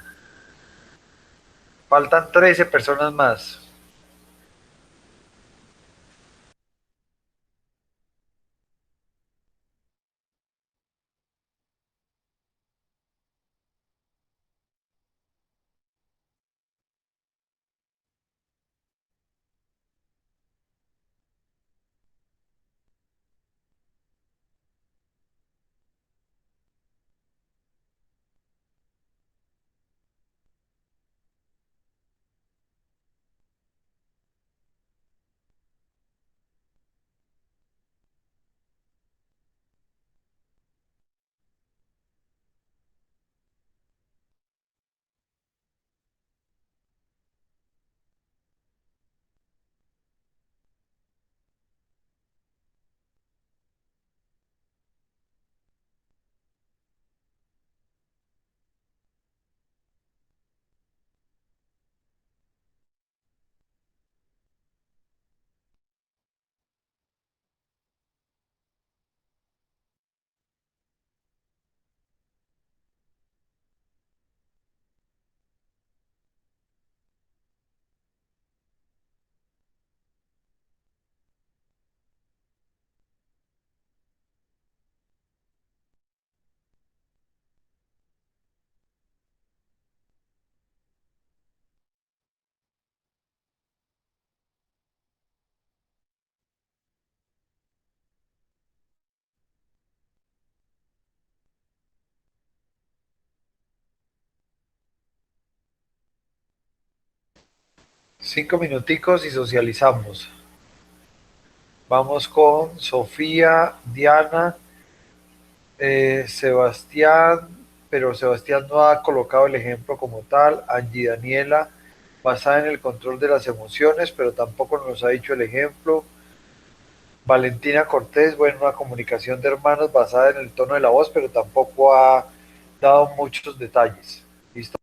faltan 13 personas más. Cinco minuticos y socializamos. Vamos con Sofía, Diana, Sebastián, pero Sebastián no ha colocado el ejemplo como tal. Angie Daniela, basada en el control de las emociones, pero tampoco nos ha dicho el ejemplo. Valentina Cortés, bueno, una comunicación de hermanos basada en el tono de la voz, pero tampoco ha dado muchos detalles. ¿Listo?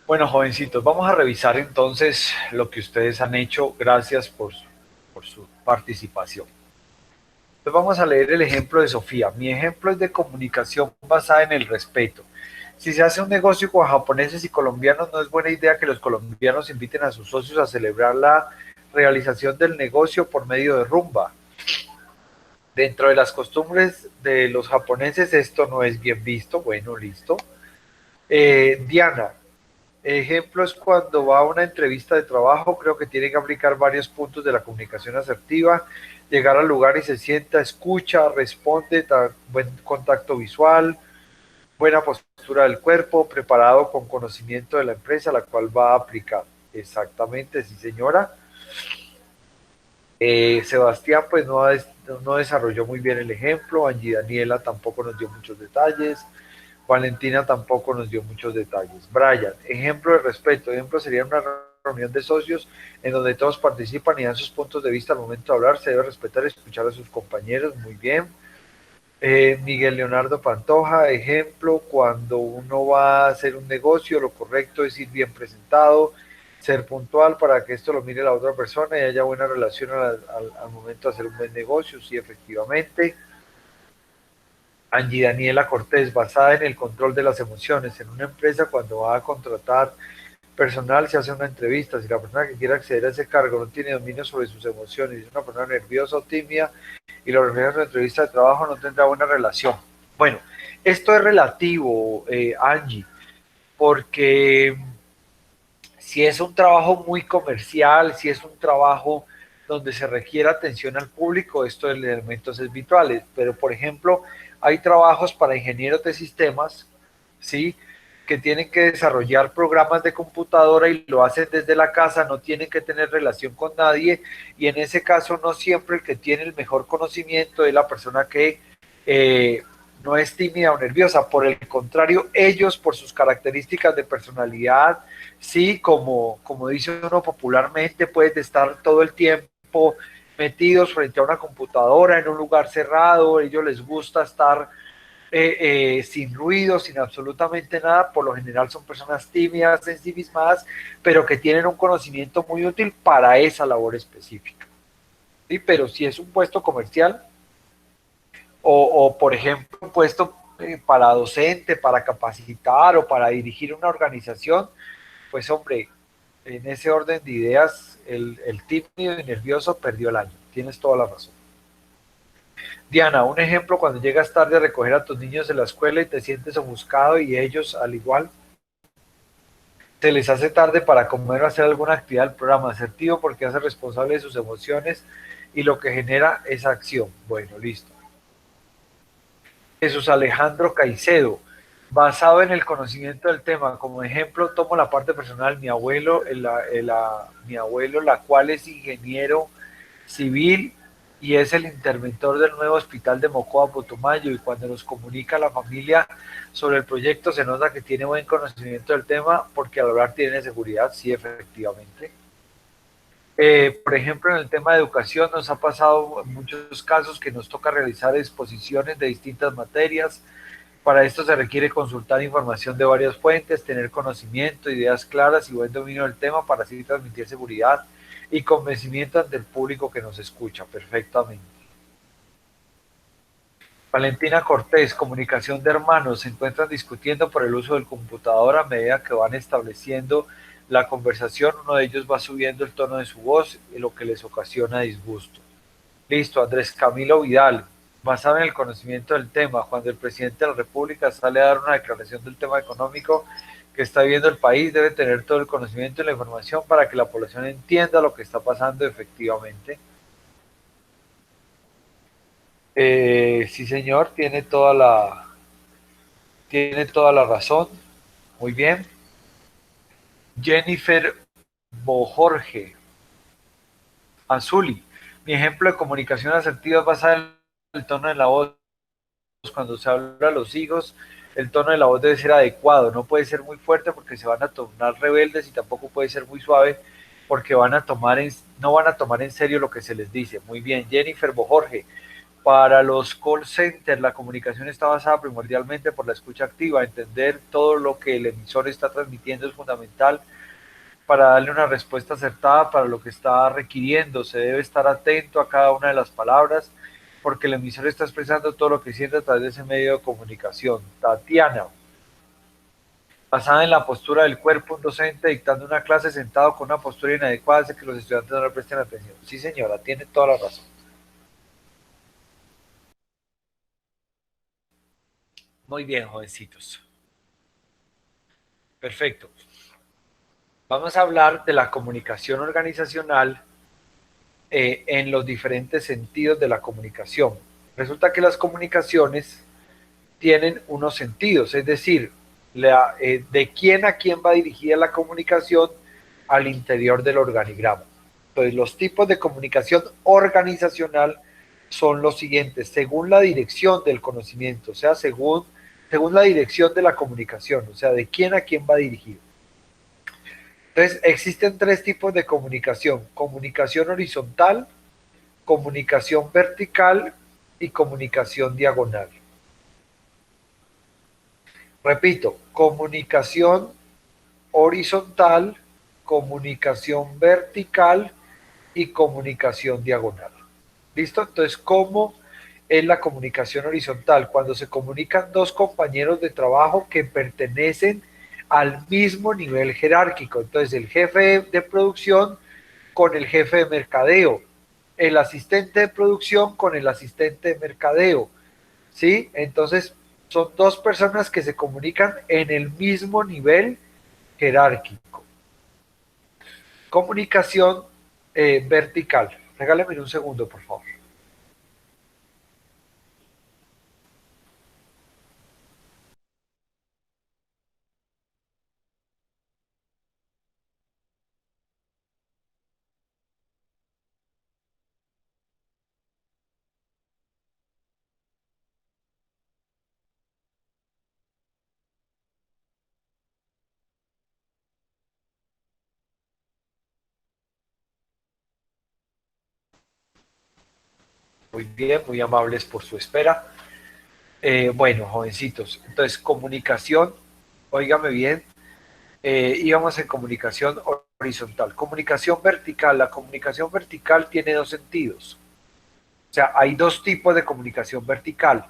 Bueno, jovencitos, vamos a revisar entonces lo que ustedes han hecho. Gracias por su participación. Entonces vamos a leer el ejemplo de Sofía. Mi ejemplo es de comunicación basada en el respeto. Si se hace un negocio con japoneses y colombianos, no es buena idea que los colombianos inviten a sus socios a celebrar la realización del negocio por medio de rumba. Dentro de las costumbres de los japoneses esto no es bien visto. Bueno, listo. Diana, ejemplo es cuando va a una entrevista de trabajo, creo que tiene que aplicar varios puntos de la comunicación asertiva, llegar al lugar y se sienta, escucha, responde, buen contacto visual, buena postura del cuerpo, preparado con conocimiento de la empresa a la cual va a aplicar. Exactamente, sí señora. Sebastián pues no desarrolló muy bien el ejemplo, Angie Daniela tampoco nos dio muchos detalles, Valentina tampoco nos dio muchos detalles. Brian, ejemplo de respeto, ejemplo sería una reunión de socios en donde todos participan y dan sus puntos de vista al momento de hablar, se debe respetar y escuchar a sus compañeros, muy bien. Miguel Leonardo Pantoja, ejemplo, cuando uno va a hacer un negocio, lo correcto es ir bien presentado, ser puntual para que esto lo mire la otra persona y haya buena relación al momento de hacer un buen negocio, sí, efectivamente. Angie Daniela Cortés, basada en el control de las emociones. En una empresa, cuando va a contratar personal, se hace una entrevista. Si la persona que quiere acceder a ese cargo no tiene dominio sobre sus emociones, es una persona nerviosa o tímida y lo refleja en su entrevista de trabajo, no tendrá buena relación. Bueno, esto es relativo, Angie, porque si es un trabajo muy comercial, si es un trabajo donde se requiere atención al público, esto de elementos es virtuales, pero por ejemplo, hay trabajos para ingenieros de sistemas, ¿sí? Que tienen que desarrollar programas de computadora y lo hacen desde la casa, no tienen que tener relación con nadie y en ese caso no siempre el que tiene el mejor conocimiento es la persona que no es tímida o nerviosa, por el contrario, ellos por sus características de personalidad, sí, como dice uno popularmente, pueden estar todo el tiempo metidos frente a una computadora en un lugar cerrado, a ellos les gusta estar sin ruido, sin absolutamente nada, por lo general son personas tímidas, ensimismadas, pero que tienen un conocimiento muy útil para esa labor específica. ¿Sí? Pero si es un puesto comercial o por ejemplo, un puesto para docente, para capacitar o para dirigir una organización, pues hombre, en ese orden de ideas, el tímido y nervioso perdió el año. Tienes toda la razón. Diana, un ejemplo cuando llegas tarde a recoger a tus niños de la escuela y te sientes ofuscado y ellos al igual se les hace tarde para comer o hacer alguna actividad del programa. Asertivo porque hace responsable de sus emociones y lo que genera esa acción. Bueno, listo. Jesús Alejandro Caicedo, basado en el conocimiento del tema, como ejemplo tomo la parte personal, mi abuelo, la cual es ingeniero civil y es el interventor del nuevo hospital de Mocoa Putumayo, y cuando nos comunica a la familia sobre el proyecto se nota que tiene buen conocimiento del tema porque al hablar tiene seguridad, sí, efectivamente. Por ejemplo, en el tema de educación nos ha pasado en muchos casos que nos toca realizar exposiciones de distintas materias. Para esto se requiere consultar información de varias fuentes, tener conocimiento, ideas claras y buen dominio del tema para así transmitir seguridad y convencimiento ante el público que nos escucha perfectamente. Valentina Cortés, comunicación de hermanos, se encuentran discutiendo por el uso del computador a medida que van estableciendo la conversación, uno de ellos va subiendo el tono de su voz, lo que les ocasiona disgusto. Listo, Andrés Camilo Vidal, basado en el conocimiento del tema, cuando el presidente de la República sale a dar una declaración del tema económico que está viviendo el país, debe tener todo el conocimiento y la información para que la población entienda lo que está pasando efectivamente. Sí, señor, tiene toda la razón. Muy bien. Jennifer Bojorge, Azuli. Mi ejemplo de comunicación asertiva es basada en el tono de la voz. Cuando se habla a los hijos, el tono de la voz debe ser adecuado. No puede ser muy fuerte porque se van a tornar rebeldes y tampoco puede ser muy suave porque no van a tomar en serio lo que se les dice. Muy bien, Jennifer Bojorge. Para los call centers, la comunicación está basada primordialmente por la escucha activa. Entender todo lo que el emisor está transmitiendo es fundamental para darle una respuesta acertada para lo que está requiriendo. Se debe estar atento a cada una de las palabras porque el emisor está expresando todo lo que siente a través de ese medio de comunicación. Tatiana, basada en la postura del cuerpo, un docente dictando una clase sentado con una postura inadecuada hace que los estudiantes no le presten atención. Sí, señora, tiene toda la razón. Muy bien, jovencitos. Perfecto. Vamos a hablar de la comunicación organizacional en los diferentes sentidos de la comunicación. Resulta que las comunicaciones tienen unos sentidos, es decir, de quién a quién va dirigida la comunicación al interior del organigrama. Entonces, los tipos de comunicación organizacional son los siguientes, según la dirección del conocimiento, o sea, según la dirección de la comunicación, o sea, de quién a quién va dirigido. Entonces, existen tres tipos de comunicación: comunicación horizontal, comunicación vertical y comunicación diagonal. Repito, comunicación horizontal, comunicación vertical y comunicación diagonal. ¿Listo? Entonces, ¿cómo es la comunicación horizontal? Cuando se comunican dos compañeros de trabajo que pertenecen al mismo nivel jerárquico. Entonces, el jefe de producción con el jefe de mercadeo, el asistente de producción con el asistente de mercadeo, ¿sí? Entonces, son dos personas que se comunican en el mismo nivel jerárquico. Comunicación vertical. Regáleme un segundo, por favor. Muy bien, muy amables por su espera. Bueno, jovencitos, entonces comunicación, óigame bien, íbamos en comunicación horizontal. Comunicación vertical, la comunicación vertical tiene dos sentidos. O sea, hay dos tipos de comunicación vertical: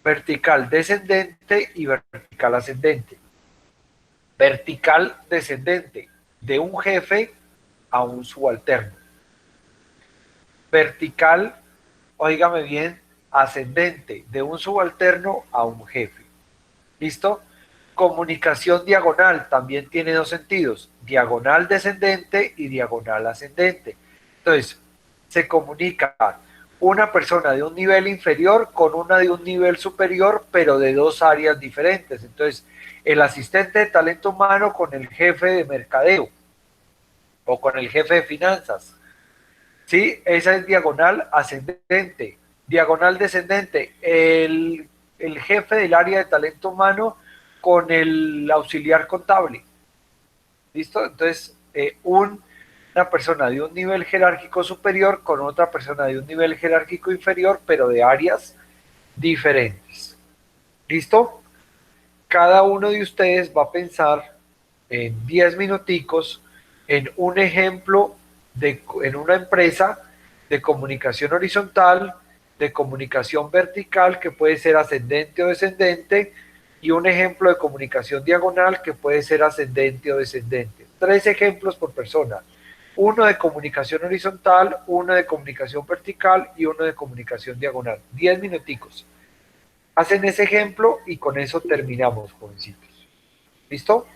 vertical descendente y vertical ascendente. Vertical descendente, de un jefe a un subalterno. Vertical, óigame bien, ascendente, de un subalterno a un jefe. ¿Listo? Comunicación diagonal también tiene dos sentidos: diagonal descendente y diagonal ascendente. Entonces, se comunica una persona de un nivel inferior con una de un nivel superior, pero de dos áreas diferentes. Entonces, el asistente de talento humano con el jefe de mercadeo o con el jefe de finanzas. ¿Sí? Esa es diagonal ascendente. Diagonal descendente, el jefe del área de talento humano con el auxiliar contable. ¿Listo? Entonces, una persona de un nivel jerárquico superior con otra persona de un nivel jerárquico inferior, pero de áreas diferentes. ¿Listo? Cada uno de ustedes va a pensar en 10 minuticos en un ejemplo en una empresa de comunicación horizontal, de comunicación vertical, que puede ser ascendente o descendente, y un ejemplo de comunicación diagonal, que puede ser ascendente o descendente. 3 ejemplos por persona: uno de comunicación horizontal, uno de comunicación vertical y uno de comunicación diagonal. 10 minuticos. Hacen ese ejemplo y con eso terminamos, jovencitos. ¿Listo?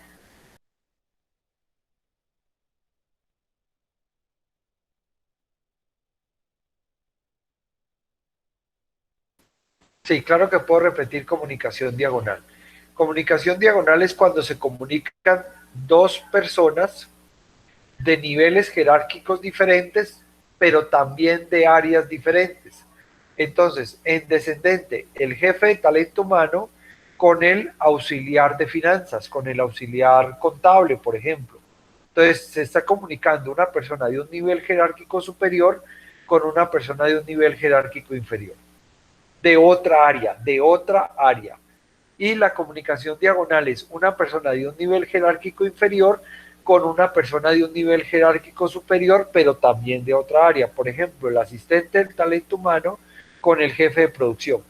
Sí, claro que puedo repetir comunicación diagonal. Comunicación diagonal es cuando se comunican dos personas de niveles jerárquicos diferentes, pero también de áreas diferentes. Entonces, en descendente, el jefe de talento humano con el auxiliar de finanzas, con el auxiliar contable, por ejemplo. Entonces, se está comunicando una persona de un nivel jerárquico superior con una persona de un nivel jerárquico inferior. de otra área, de otra área. Y la comunicación diagonal es una persona de un nivel jerárquico inferior con una persona de un nivel jerárquico superior, pero también de otra área. Por ejemplo, el asistente del talento humano con el jefe de producción.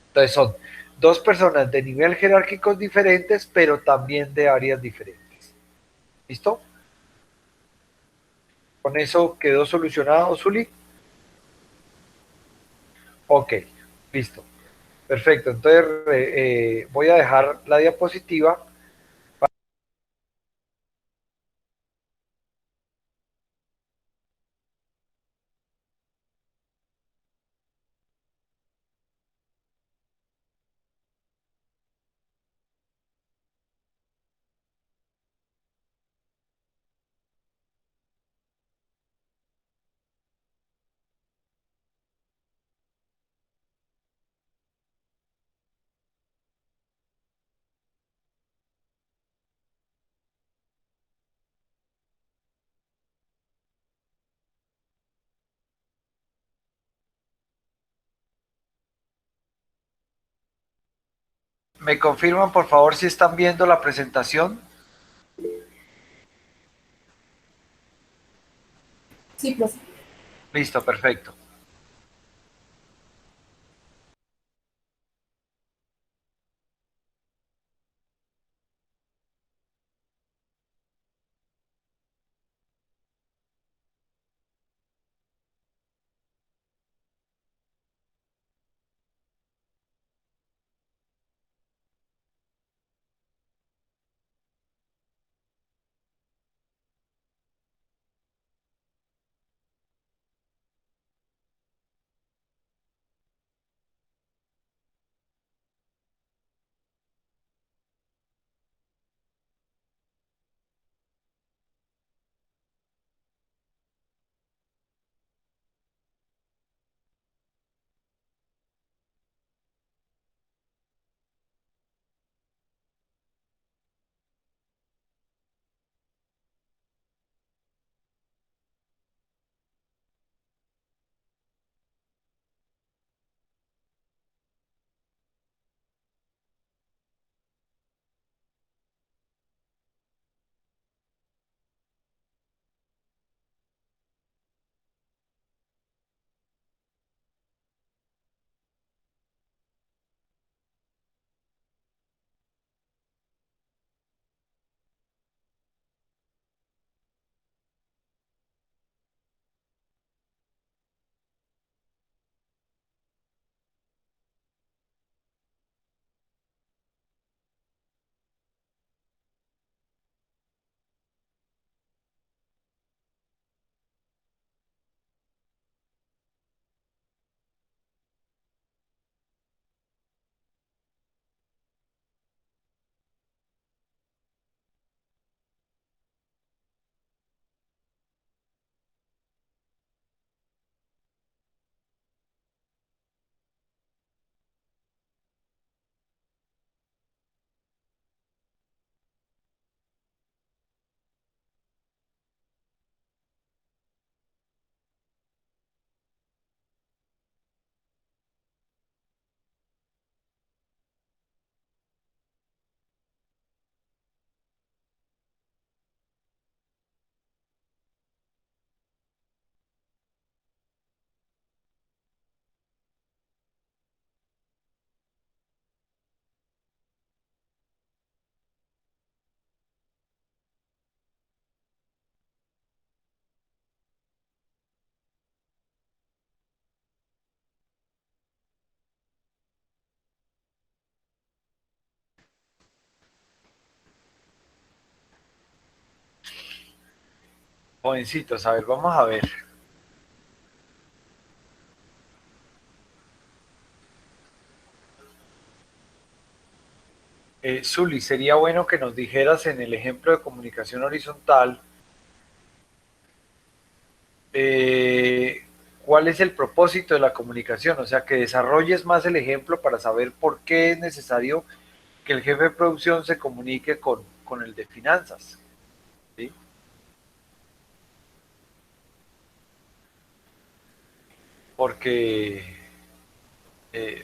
Entonces son dos personas de nivel jerárquicos diferentes, pero también de áreas diferentes. ¿Listo? ¿Con eso quedó solucionado, Zuli? Ok, listo. Perfecto. Entonces voy a dejar la diapositiva. ¿Me confirman, por favor, si están viendo la presentación? Sí, profe. Listo, perfecto. Jovencitos, a ver, vamos a ver. Zuli, sería bueno que nos dijeras en el ejemplo de comunicación horizontal eh, cuál es el propósito de la comunicación, o sea, que desarrolles más el ejemplo para saber por qué es necesario que el jefe de producción se comunique con el de finanzas. ¿Sí? Porque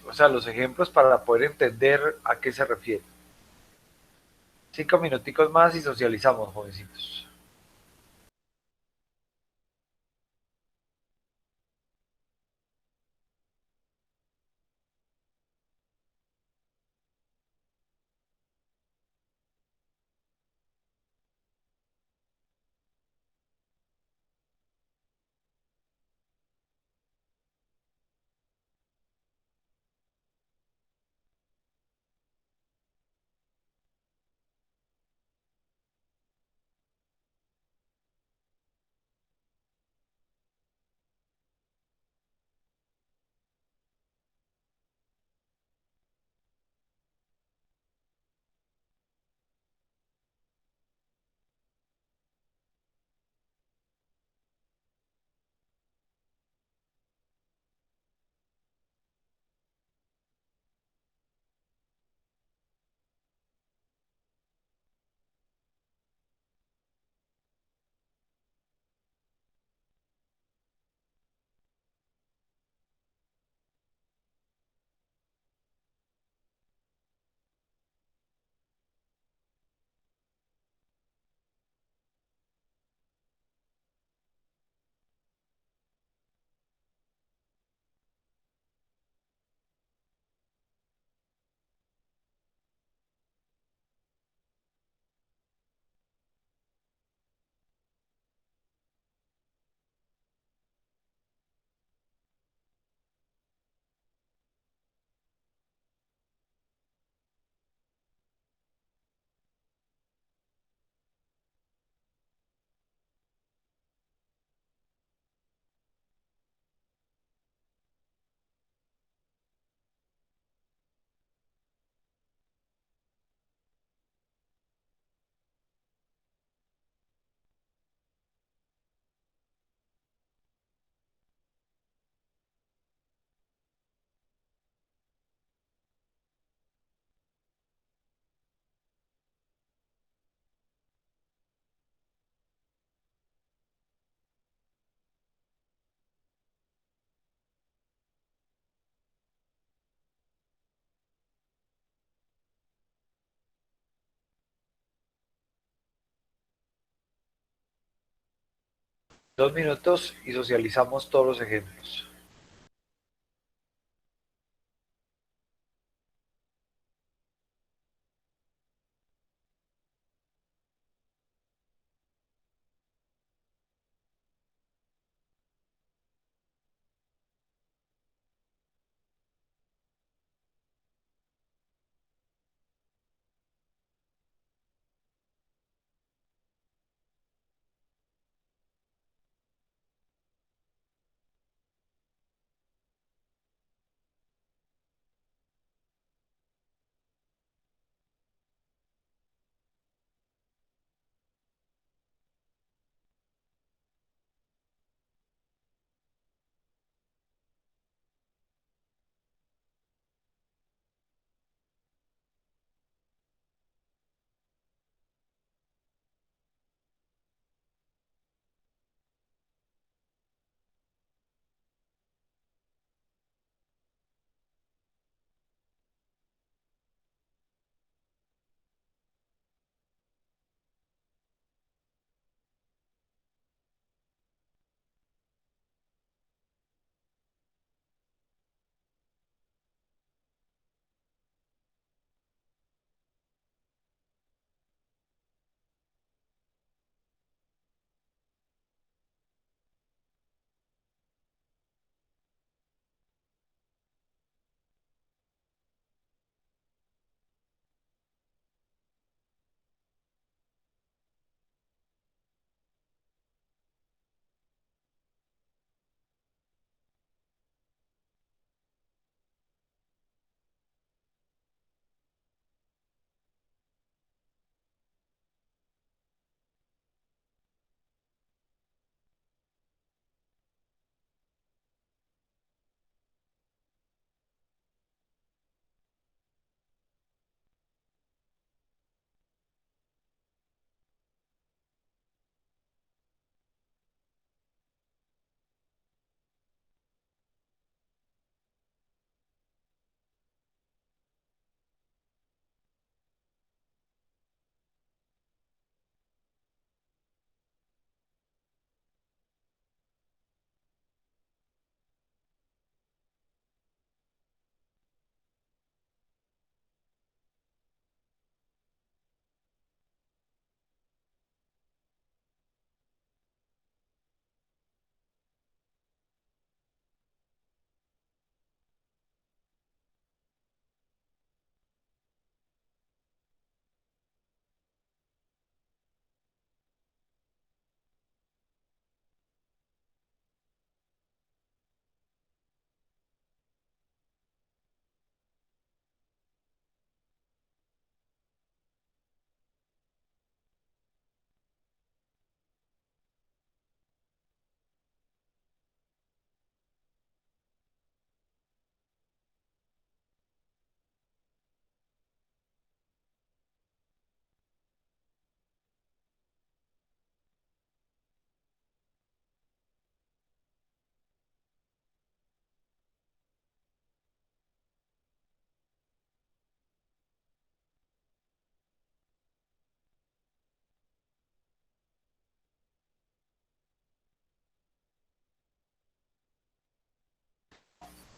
o sea, los ejemplos para poder entender a qué se refiere. 5 minuticos más y socializamos, jovencitos. Dos minutos y socializamos todos los ejemplos.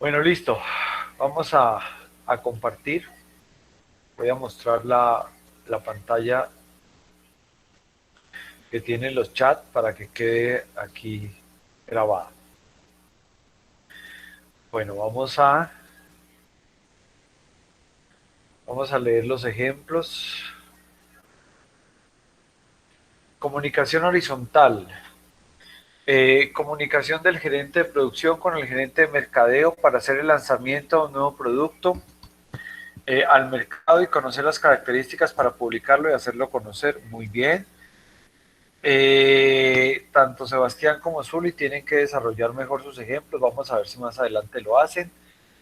Bueno, listo. Vamos a compartir. Voy a mostrar la pantalla que tiene los chats para que quede aquí grabada. Bueno, vamos a leer los ejemplos. Comunicación horizontal. Comunicación del gerente de producción con el gerente de mercadeo para hacer el lanzamiento de un nuevo producto al mercado y conocer las características para publicarlo y hacerlo conocer. Muy bien. Tanto Sebastián como Zuli tienen que desarrollar mejor sus ejemplos. Vamos a ver si más adelante lo hacen.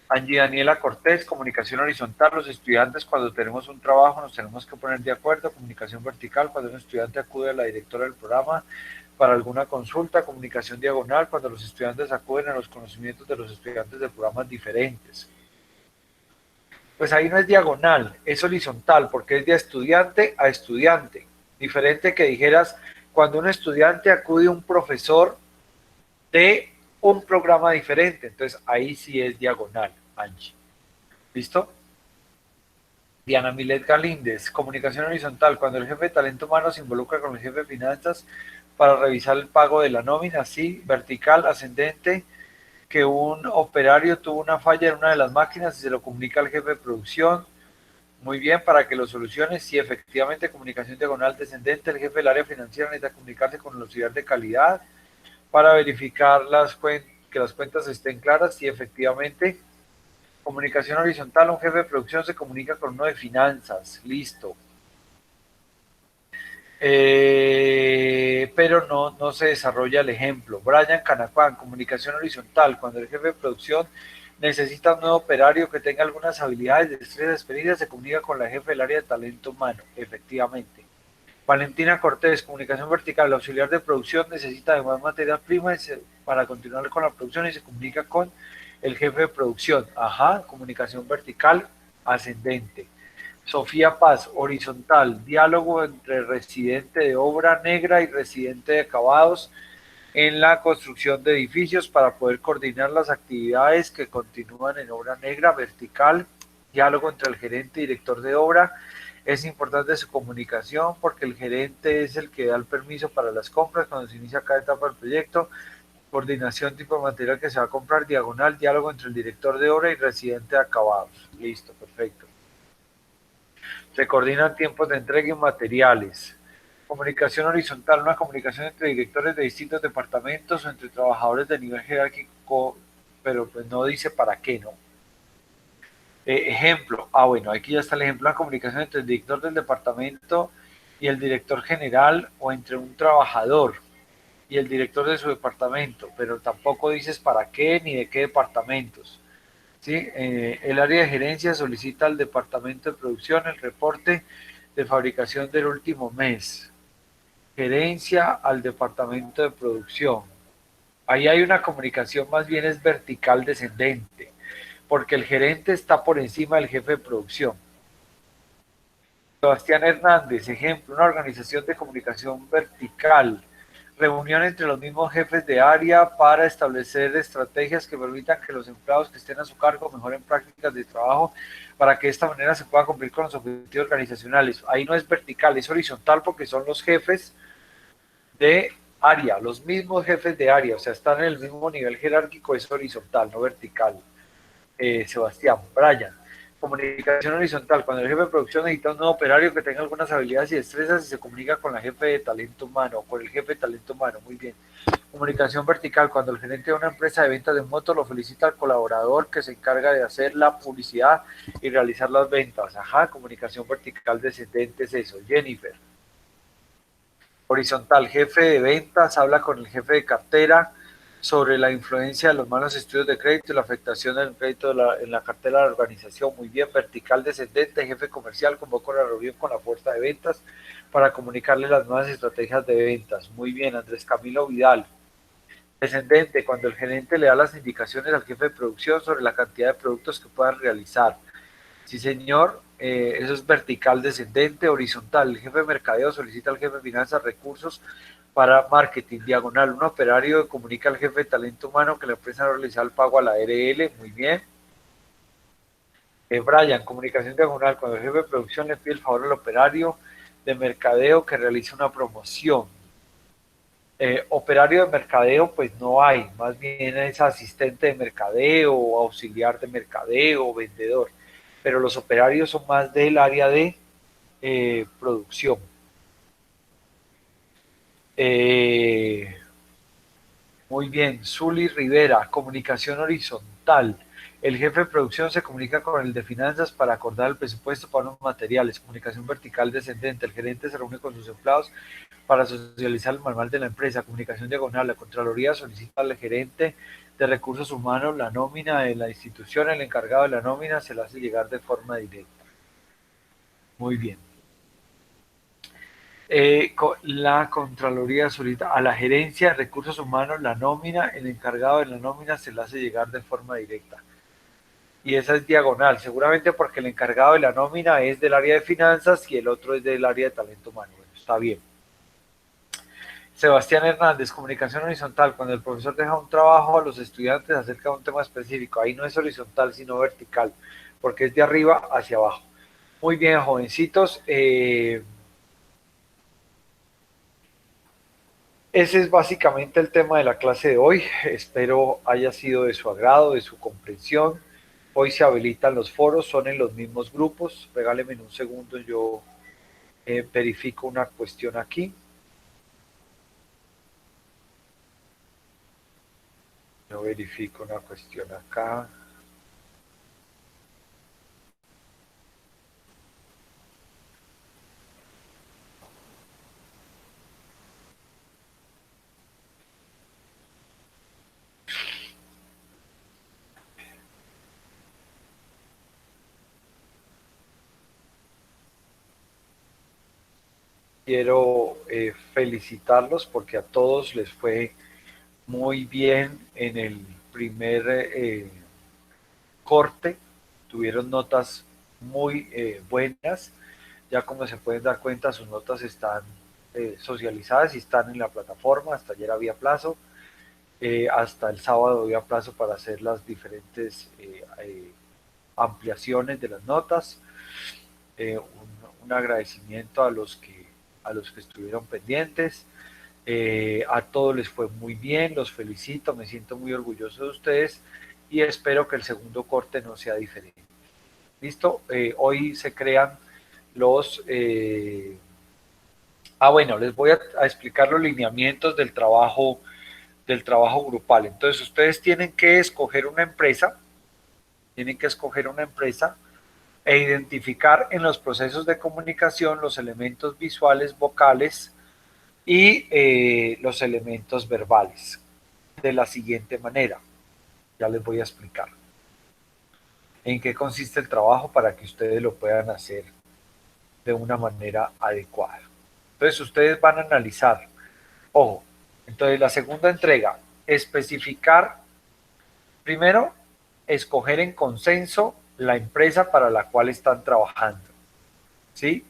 Angie Daniela Cortés, comunicación horizontal. Los estudiantes, cuando tenemos un trabajo, nos tenemos que poner de acuerdo. Comunicación vertical, cuando un estudiante acude a la directora del programa para alguna consulta. Comunicación diagonal, cuando los estudiantes acuden a los conocimientos de los estudiantes de programas diferentes. Pues ahí no es diagonal, es horizontal, porque es de estudiante a estudiante. Diferente que dijeras, cuando un estudiante acude a un profesor de un programa diferente, entonces ahí sí es diagonal, Angie. ¿Listo? Diana Milet Galíndez, comunicación horizontal, cuando el jefe de talento humano se involucra con el jefe de finanzas para revisar el pago de la nómina, sí, vertical, ascendente, que un operario tuvo una falla en una de las máquinas y se lo comunica al jefe de producción. Muy bien, para que lo solucione, sí, efectivamente, comunicación diagonal descendente, el jefe del área financiera necesita comunicarse con el auxiliar de calidad para verificar que las cuentas estén claras, sí, efectivamente. Comunicación horizontal, un jefe de producción se comunica con uno de finanzas, listo. Pero no se desarrolla el ejemplo. Brian Canacuán, comunicación horizontal, cuando el jefe de producción necesita un nuevo operario que tenga algunas habilidades, destrezas, experiencias, se comunica con la jefe del área de talento humano, efectivamente. Valentina Cortés, comunicación vertical, el auxiliar de producción necesita además materias primas para continuar con la producción y se comunica con el jefe de producción. Ajá, comunicación vertical ascendente. Sofía Paz, horizontal, diálogo entre residente de obra negra y residente de acabados en la construcción de edificios para poder coordinar las actividades que continúan en obra negra, vertical, diálogo entre el gerente y director de obra. Es importante su comunicación porque el gerente es el que da el permiso para las compras cuando se inicia cada etapa del proyecto. Coordinación, tipo de material que se va a comprar, diagonal, diálogo entre el director de obra y residente de acabados. Listo, perfecto. Se coordinan tiempos de entrega y materiales. Comunicación horizontal, una comunicación entre directores de distintos departamentos o entre trabajadores de nivel jerárquico, pero pues no dice para qué, ¿no? Ejemplo, bueno, aquí ya está el ejemplo, una comunicación entre el director del departamento y el director general o entre un trabajador y el director de su departamento, pero tampoco dices para qué ni de qué departamentos. ¿Sí? El área de gerencia solicita al departamento de producción el reporte de fabricación del último mes. Gerencia al departamento de producción. Ahí hay una comunicación más bien es vertical descendente, porque el gerente está por encima del jefe de producción. Sebastián Hernández, ejemplo, una organización de comunicación vertical. Reunión entre los mismos jefes de área para establecer estrategias que permitan que los empleados que estén a su cargo mejoren prácticas de trabajo para que de esta manera se pueda cumplir con los objetivos organizacionales. Ahí no es vertical, es horizontal porque son los jefes de área, los mismos jefes de área, o sea, están en el mismo nivel jerárquico, es horizontal, no vertical. Sebastián, Brian. Comunicación horizontal, cuando el jefe de producción necesita un nuevo operario que tenga algunas habilidades y destrezas y se comunica con la jefe de talento humano o con el jefe de talento humano, muy bien. Comunicación vertical, cuando el gerente de una empresa de ventas de motos lo felicita al colaborador que se encarga de hacer la publicidad y realizar las ventas. Ajá, comunicación vertical descendente es eso. Jennifer. Horizontal, jefe de ventas habla con el jefe de cartera sobre la influencia de los malos estudios de crédito y la afectación del crédito en la cartera de la organización. Muy bien, vertical descendente, jefe comercial convoca una reunión con la fuerza de ventas para comunicarle las nuevas estrategias de ventas. Muy bien, Andrés Camilo Vidal. Descendente, cuando el gerente le da las indicaciones al jefe de producción sobre la cantidad de productos que puedan realizar. Sí, señor, eso es vertical descendente. Horizontal, el jefe de mercadeo solicita al jefe de finanzas recursos para marketing, diagonal, un operario comunica al jefe de talento humano que la empresa no realiza el pago a la ARL, muy bien. Brian, comunicación diagonal, cuando el jefe de producción le pide el favor al operario de mercadeo que realice una promoción. Operario de mercadeo, pues no hay, más bien es asistente de mercadeo, auxiliar de mercadeo, vendedor, pero los operarios son más del área de producción. Muy bien, Zuli Rivera, comunicación horizontal. El jefe de producción se comunica con el de finanzas para acordar el presupuesto para unos materiales. Comunicación vertical descendente. El gerente se reúne con sus empleados para socializar el manual de la empresa. Comunicación diagonal. La Contraloría solicita al gerente de recursos humanos la nómina de la institución. El encargado de la nómina se la hace llegar de forma directa. Muy bien. La Contraloría solicita a la gerencia de recursos humanos la nómina, el encargado de la nómina se la hace llegar de forma directa. Y esa es diagonal, seguramente porque el encargado de la nómina es del área de finanzas y el otro es del área de talento humano. Bueno, está bien. Sebastián Hernández, comunicación horizontal. Cuando el profesor deja un trabajo a los estudiantes acerca de un tema específico, ahí no es horizontal sino vertical, porque es de arriba hacia abajo. Muy bien, jovencitos. Ese es básicamente el tema de la clase de hoy. Espero haya sido de su agrado, de su comprensión. Hoy se habilitan los foros, son en los mismos grupos. Regálenme un segundo, yo verifico una cuestión aquí. Yo verifico una cuestión acá. Quiero felicitarlos porque a todos les fue muy bien en el primer corte. Tuvieron notas muy buenas. Ya como se pueden dar cuenta, sus notas están socializadas y están en la plataforma. Hasta ayer había plazo. Hasta el sábado había plazo para hacer las diferentes ampliaciones de las notas. Un agradecimiento a los que estuvieron pendientes. A todos les fue muy bien, los felicito, me siento muy orgulloso de ustedes y espero que el segundo corte no sea diferente. ¿Listo? Hoy se crean los... bueno, les voy a explicar los lineamientos del trabajo grupal. Entonces, ustedes tienen que escoger una empresa, e identificar en los procesos de comunicación los elementos visuales, vocales y los elementos verbales de la siguiente manera. Ya les voy a explicar en qué consiste el trabajo para que ustedes lo puedan hacer de una manera adecuada. Entonces ustedes van a analizar, ojo, entonces la segunda entrega, especificar, primero, escoger en consenso la empresa para la cual están trabajando, ¿sí?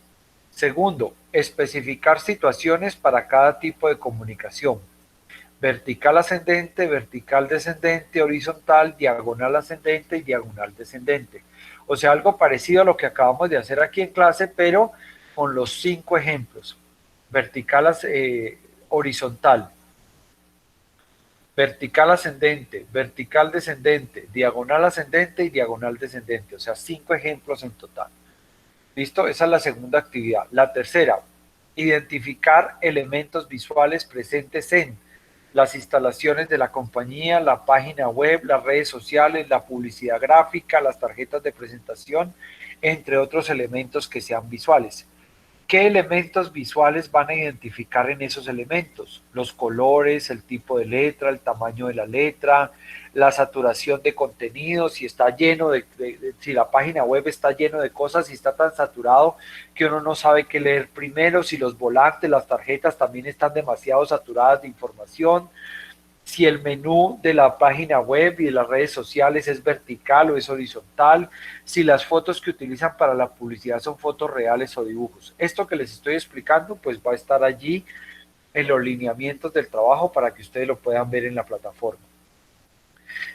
Segundo, especificar situaciones para cada tipo de comunicación. Vertical ascendente, vertical descendente, horizontal, diagonal ascendente y diagonal descendente. O sea, algo parecido a lo que acabamos de hacer aquí en clase, pero con los 5 ejemplos. Vertical horizontal, vertical ascendente, vertical descendente, diagonal ascendente y diagonal descendente. O sea, 5 ejemplos en total. ¿Listo? Esa es la segunda actividad. La tercera, identificar elementos visuales presentes en las instalaciones de la compañía, la página web, las redes sociales, la publicidad gráfica, las tarjetas de presentación, entre otros elementos que sean visuales. ¿Qué elementos visuales van a identificar en esos elementos? Los colores, el tipo de letra, el tamaño de la letra, la saturación de contenido, si está lleno si la página web está lleno de cosas, si está tan saturado que uno no sabe qué leer primero, si los volantes, las tarjetas también están demasiado saturadas de información, si el menú de la página web y de las redes sociales es vertical o es horizontal, si las fotos que utilizan para la publicidad son fotos reales o dibujos. Esto que les estoy explicando pues va a estar allí en los lineamientos del trabajo para que ustedes lo puedan ver en la plataforma.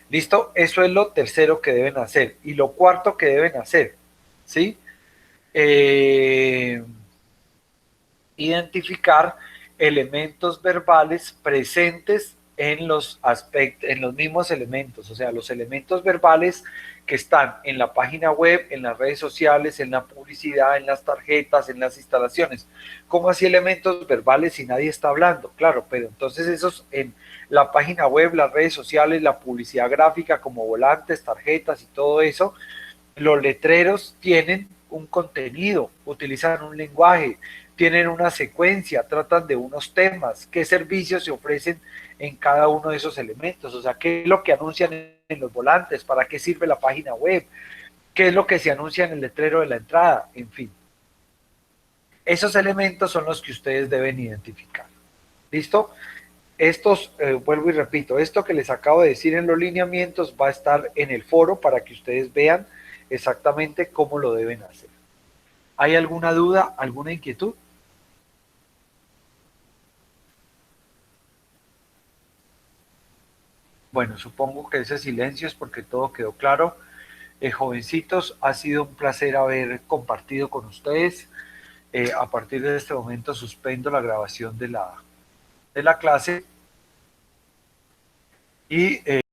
¿Listo? Eso es lo tercero que deben hacer. Y lo cuarto que deben hacer, ¿sí? Identificar elementos verbales presentes en los aspectos, en los mismos elementos, o sea, los elementos verbales que están en la página web, en las redes sociales, en la publicidad, en las tarjetas, en las instalaciones. ¿Cómo así elementos verbales si nadie está hablando? Claro, pero entonces esos en la página web, las redes sociales, la publicidad gráfica como volantes, tarjetas y todo eso, los letreros tienen un contenido, utilizan un lenguaje, tienen una secuencia, tratan de unos temas, qué servicios se ofrecen en cada uno de esos elementos, o sea, qué es lo que anuncian en los volantes, para qué sirve la página web, qué es lo que se anuncia en el letrero de la entrada, en fin. Esos elementos son los que ustedes deben identificar. ¿Listo? Estos, vuelvo y repito, esto que les acabo de decir en los lineamientos va a estar en el foro para que ustedes vean exactamente cómo lo deben hacer. ¿Hay alguna duda, alguna inquietud? Bueno, supongo que ese silencio es porque todo quedó claro. Jovencitos, ha sido un placer haber compartido con ustedes. A partir de este momento suspendo la grabación de la clase y